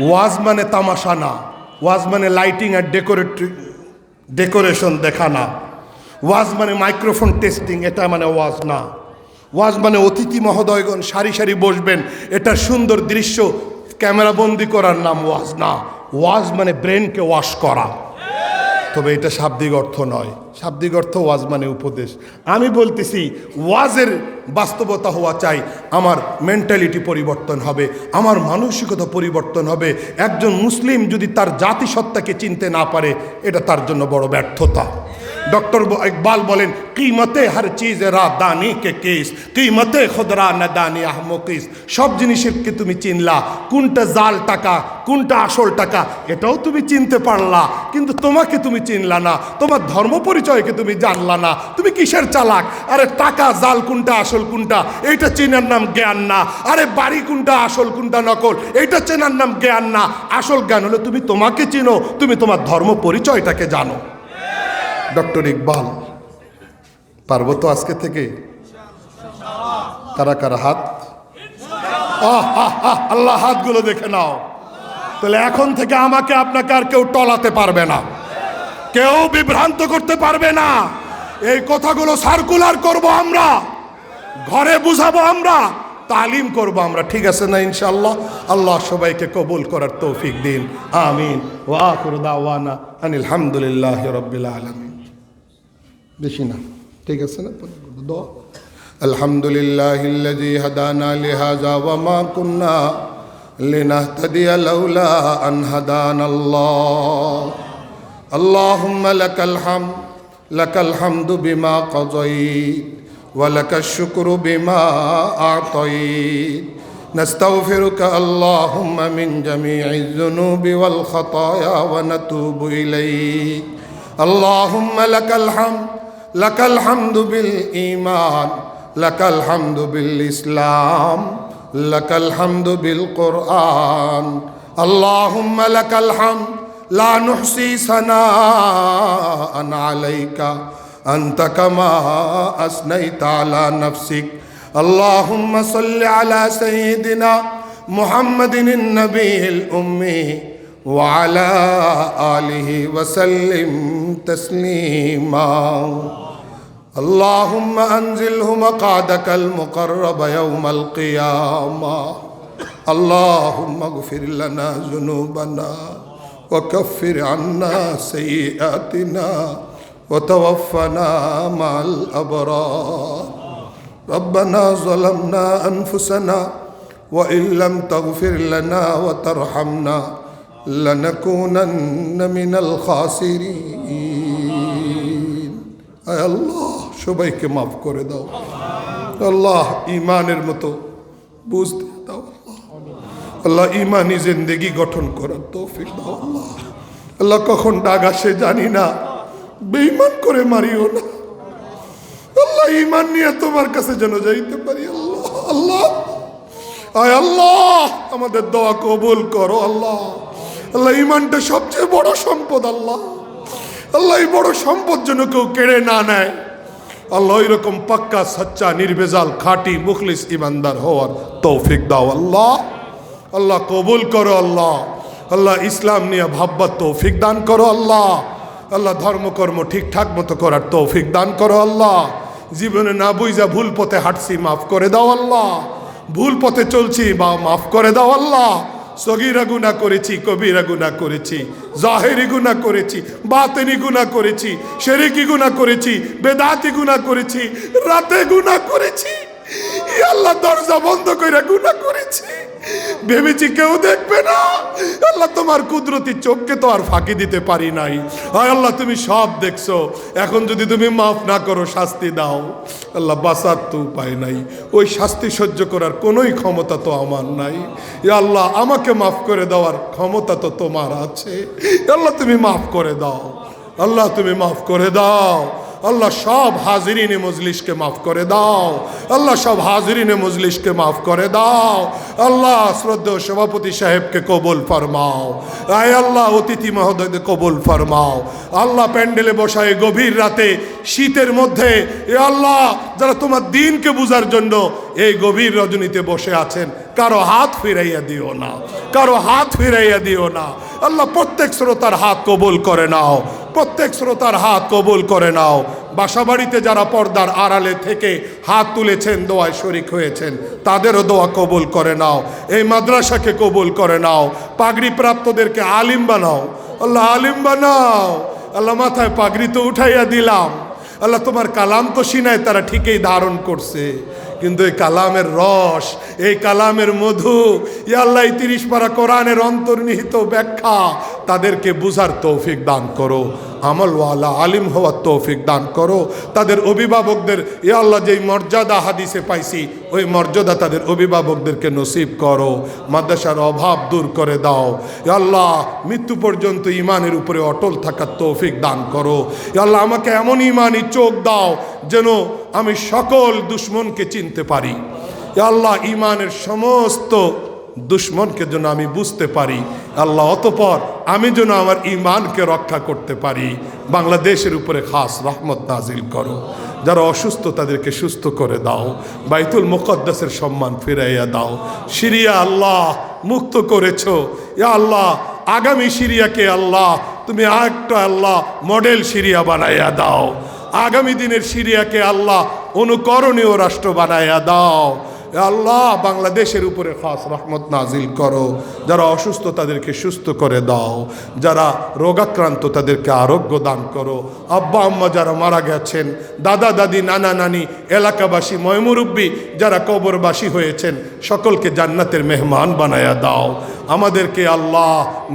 ওয়াজ মানে তামাশা না, ওয়াজ মানে লাইটিং আর ডেকোরেশন দেখা না, ওয়াজ মানে মাইক্রোফোন টেস্টিং, এটা মানে ওয়াজ না। ওয়াজ মানে অতিথি মহোদয়গণ সারি সারি বসবেন, এটা সুন্দর দৃশ্য ক্যামেরাবন্দি করার নাম ওয়াজ না। ওয়াজ মানে ব্রেনকে ওয়াশ করা। তবে এটা শাব্দিক অর্থ নয়। শাব্দিক অর্থ ওয়াজ মানে উপদেশ। আমি বলতেছি ওয়াজের বাস্তবতা হওয়া চাই। আমার মেন্টালিটি পরিবর্তন হবে, আমার মানসিকতা পরিবর্তন হবে। একজন মুসলিম যদি তার জাতিসত্তাকে চিনতে না পারে, এটা তার জন্য বড় ব্যর্থতা। ডক্টর ইকবাল বলেন, কিমতে হর চিজ রা দানি কে কেস, কিমতে খুদরা না দানি আহমকিস। সব জিনিসকে তুমি চিনলা, কোনটা জাল টাকা কোনটা আসল টাকা এটাও তুমি চিনতে পারলা, কিন্তু তোমাকে তুমি চিনলা না, তোমার ধর্ম পরিচয়কে তুমি জানলা না। তুমি কিসের চালাক? আরে টাকা জাল কোনটা আসল কোনটা এইটা চেনার নাম জ্ঞান না। আরে বাড়ি কোনটা আসল কোনটা নকল এইটা চেনার নাম জ্ঞান না। আসল জ্ঞান হলো তুমি তোমাকে চিনো, তুমি তোমার ধর্ম পরিচয়টাকে জানো। ডক্টর ইকবাল পারবো তো আজকে থেকে? কারা কারা হাত? আল্লাহ হাতগুলো দেখে নাও। তাহলে এখন থেকে আমাকে আপনাকে আর কেউ টলাতে পারবে না, কেউ বিভ্রান্ত করতে পারবে না। এই কথাগুলো সার্কুলার করব আমরা, ঘরে বুঝাবো আমরা, তালিম করব আমরা। ঠিক আছে না ইনশাআল্লাহ? আল্লাহ সবাইকে কবুল করার তৌফিক দিন। আমিন। ওয়া আখিরু দাওয়ানা আনিল হামদুলিল্লাহি রাব্বিল আলামিন। বেশি না, ঠিক আছে না? দোয়া। আলহামদুলিল্লাহিল্লাযী হাদানা লিহাযা ওয়া মা কুন্না লিনাহতাদিয়া লাউলা আন হাদানাল্লাহ। আল্লাহুম্মা লাকাল হামদু বিমা কাযাইত ওয়া লাকাশ শুকরু বিমা আ'তাইত। নাস্তাগফিরুকা আল্লাহুম্মা মিন জামি'iয যুনুবি ওয়াল খাতায়া ওয়া নাতুবু ইলাইক। আল্লাহুম্মা লাকাল হামদু বিল ঈমান, লাকাল হামদু বিল ইসলাম, লাকাল হামদু বিল কুরআন। আল্লাহুম্মা লাকাল হামদ লা নুহসি সানাআন আলাইকা আনতা কামা আসনাইতা আলা নাফসিক। আল্লাহুম্মা সাল্লি আলা সাইয়্যিদিনা মুহাম্মাদিন নবিয়্যিল উম্মি ওয়া আলা আলিহি ওয়া সাল্লিম তাসলিমা। اللهم أنزله مقعدك المقرب يوم القيامة. اللهم اغفر لنا ذنوبنا وكفر عنا سيئاتنا وتوفنا مع الأبرار ربنا ظلمنا أنفسنا وإن لم تغفر لنا وترحمنا لنكونن من الخاسرين আয় আল্লাহ সবাইকে মাফ করে দাও আল্লাহ ঈমানের মতো বুঝতে দাও আল্লাহ ঈমানি জিন্দেগি গঠন করার তৌফিক দাও আল্লাহ আল্লাহ কখন ডাক আসে জানি না বেঈমান করে মারিও না আল্লাহ ঈমান নিয়ে তোমার কাছে যেন যাইতে পারি আল্লাহ আল্লাহ আয় আল্লাহ আমাদের দোয়া কবুল করো আল্লাহ আল্লাহ ঈমানটা সবচেয়ে বড় সম্পদ আল্লাহ আল্লাহ এই বড় সম্পদ যেন কেউ কেড়ে না নেয় আল্লাহ এরকম পাক্কা সচ্চা নির্ভেজাল খাঁটি মুখলিস ইমানদার হওয়ার তৌফিক দাও আল্লাহ আল্লাহ কবুল করো আল্লাহ আল্লাহ ইসলাম নিয়ে ভাববার তৌফিক দান করো আল্লাহ আল্লাহ ধর্মকর্ম ঠিকঠাক মতো করার তৌফিক দান করো আল্লাহ জীবনে না বুঝা ভুল পথে হাঁটছি মাফ করে দাও আল্লাহ ভুল পথে চলছি বা মাফ করে দাও আল্লাহ সগীরা গুনাহ করেছি কবিরা গুনাহ করেছি জাহেরি গুনাহ করেছি বাতিনি গুনাহ করেছি শিরকি গুনাহ করেছি বেদাতি গুনাহ করেছি রাতে গুনাহ করেছি ই আল্লাহ দরজা বন্ধ করে গুনাহ করেছি ভেবেছি কেউ দেখবে না আল্লাহ তোমার কুদরতি চোখকে তো আর ফাঁকি দিতে পারি নাই আয় আল্লাহ তুমি সব দেখছো এখন যদি তুমি মাফ না করো শাস্তি দাও আল্লাহ বাঁচার তো উপায় নাই ওই শাস্তি সহ্য করার কোনোই ক্ষমতা তো আমার নাই ইয়া আল্লাহ আমাকে মাফ করে দেওয়ার ক্ষমতা তো তোমার আছে আল্লাহ তুমি মাফ করে দাও আল্লাহ তুমি মাফ করে দাও আল্লাহ সব হাজিরিনে মজলিসকে মাফ করে দাও আল্লাহ সব হাজিরিনে মজলিসকে মাফ করে দাও আল্লাহ শ্রদ্ধেয় সভাপতি সাহেবকে কবুল ফরমাও আয় আল্লাহ অতিথি মহোদয়কে কবুল ফরমাও আল্লাহ প্যান্ডেলে বসায় গভীর রাতে শীতের মধ্যে এ আল্লাহ যারা তোমার দিনকে বুঝার জন্য এই গভীর রজনীতে বসে আছেন কারো হাত ফিরাইয়া দিও না কারো হাত ফিরাইয়া দিও না আল্লাহ প্রত্যেক শ্রোতার হাত কবুল করে নাও প্রত্যেক শ্রোতার হাত কবুল করে নাও বাসাবাড়িতে যারা পর্দার আড়ালে থেকে হাত তুলেছেন দোয়ায় শরিক হয়েছেন তাদেরও দোয়া কবুল করে নাও এই মাদ্রাসাকে কবুল করে নাও পাগড়ি প্রাপ্তদেরকে আলিম বানাও আল্লাহ আলিম বানাও আল্লাহ মাথায় পাগড়ি তো উঠাইয়া দিলাম আল্লাহ তোমার কালাম তো সিনায় তারা ঠিকই ধারণ করছে কিন্তু এই কালামের রস এই কালামের মধু ইয়া আল্লাহ 30 পারা কোরআনের অন্তর্নিহিত ব্যাখ্যা তাদেরকে বুঝার তৌফিক দান করো আমলওয়ালা আলিম হওয়ার তৌফিক দান করো তাদের অভিভাবকদের ইয়া আল্লাহ যেই মর্যাদা হাদিসে পাইছি ওই মর্যাদা তাদের অভিভাবকদেরকে নসিব করো মাদ্রাসার অভাব দূর করে দাও ইয়া আল্লাহ মৃত্যু পর্যন্ত ইমানের উপরে অটল থাকার তৌফিক দান করো ইয়া আল্লাহ আমাকে এমন ইমানি চোখ দাও যেন আমি সকল দুশ্মনকে চিনতে পারি ইয়া আল্লাহ ইমানের সমস্ত দুশ্মনকে যেন আমি বুঝতে পারি আল্লাহ অতঃপর আমি যেন আমার ইমানকে রক্ষা করতে পারি বাংলাদেশের উপরে খাস রহমত নাজিল করো যারা অসুস্থ তাদেরকে সুস্থ করে দাও বাইতুল মুকদ্দাসের সম্মান ফিরাইয়া দাও সিরিয়া আল্লাহ মুক্ত করেছো ইয়া আল্লাহ আগামী সিরিয়াকে আল্লাহ তুমি আরেকটা আল্লাহ মডেল সিরিয়া বানাইয়া দাও আগামী দিনের সিরিয়াকে আল্লাহ অনুকরণীয় রাষ্ট্র বানাইয়া দাও আল্লাহ বাংলাদেশের উপরে খাস রহমত নাজিল করো যারা অসুস্থ তাদেরকে সুস্থ করে দাও যারা রোগাক্রান্ত তাদেরকে আরোগ্য দান করো আব্বা আম্মা যারা মারা গেছেন দাদা দাদি নানা নানি এলাকাবাসী ময়মুরব্বী যারা কবরবাসী হয়েছেন সকলকে জান্নাতের মেহমান বানায়া দাও আমাদেরকে আল্লাহ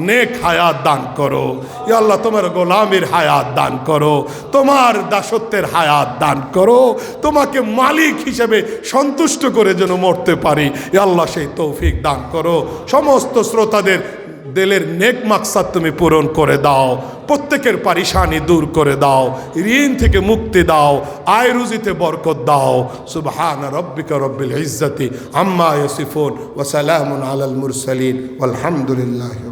নেক হায়াত দান করো ইয়া আল্লাহ তোমার গোলামের হায়াত দান করো তোমার দাসত্বের হায়াত দান করো তোমাকে মালিক হিসেবে সন্তুষ্ট করে যেন মরতে পারি ইয়া আল্লাহ সেই তৌফিক দান করো সমস্ত শ্রোতাদের দিলের নেক মাকসাদ তুমি পূরণ করে দাও প্রত্যেকের পারিশানি দূর করে দাও ঋণ থেকে মুক্তি দাও আয় রুজিতে বরকত দাও সুবহান রাব্বিকা রব্বিল ইজ্জাতি আম্মা ইয়াসিফুন ওয়া সালামুন আলাল মুরসালিন ওয়ালহামদুলিল্লাহি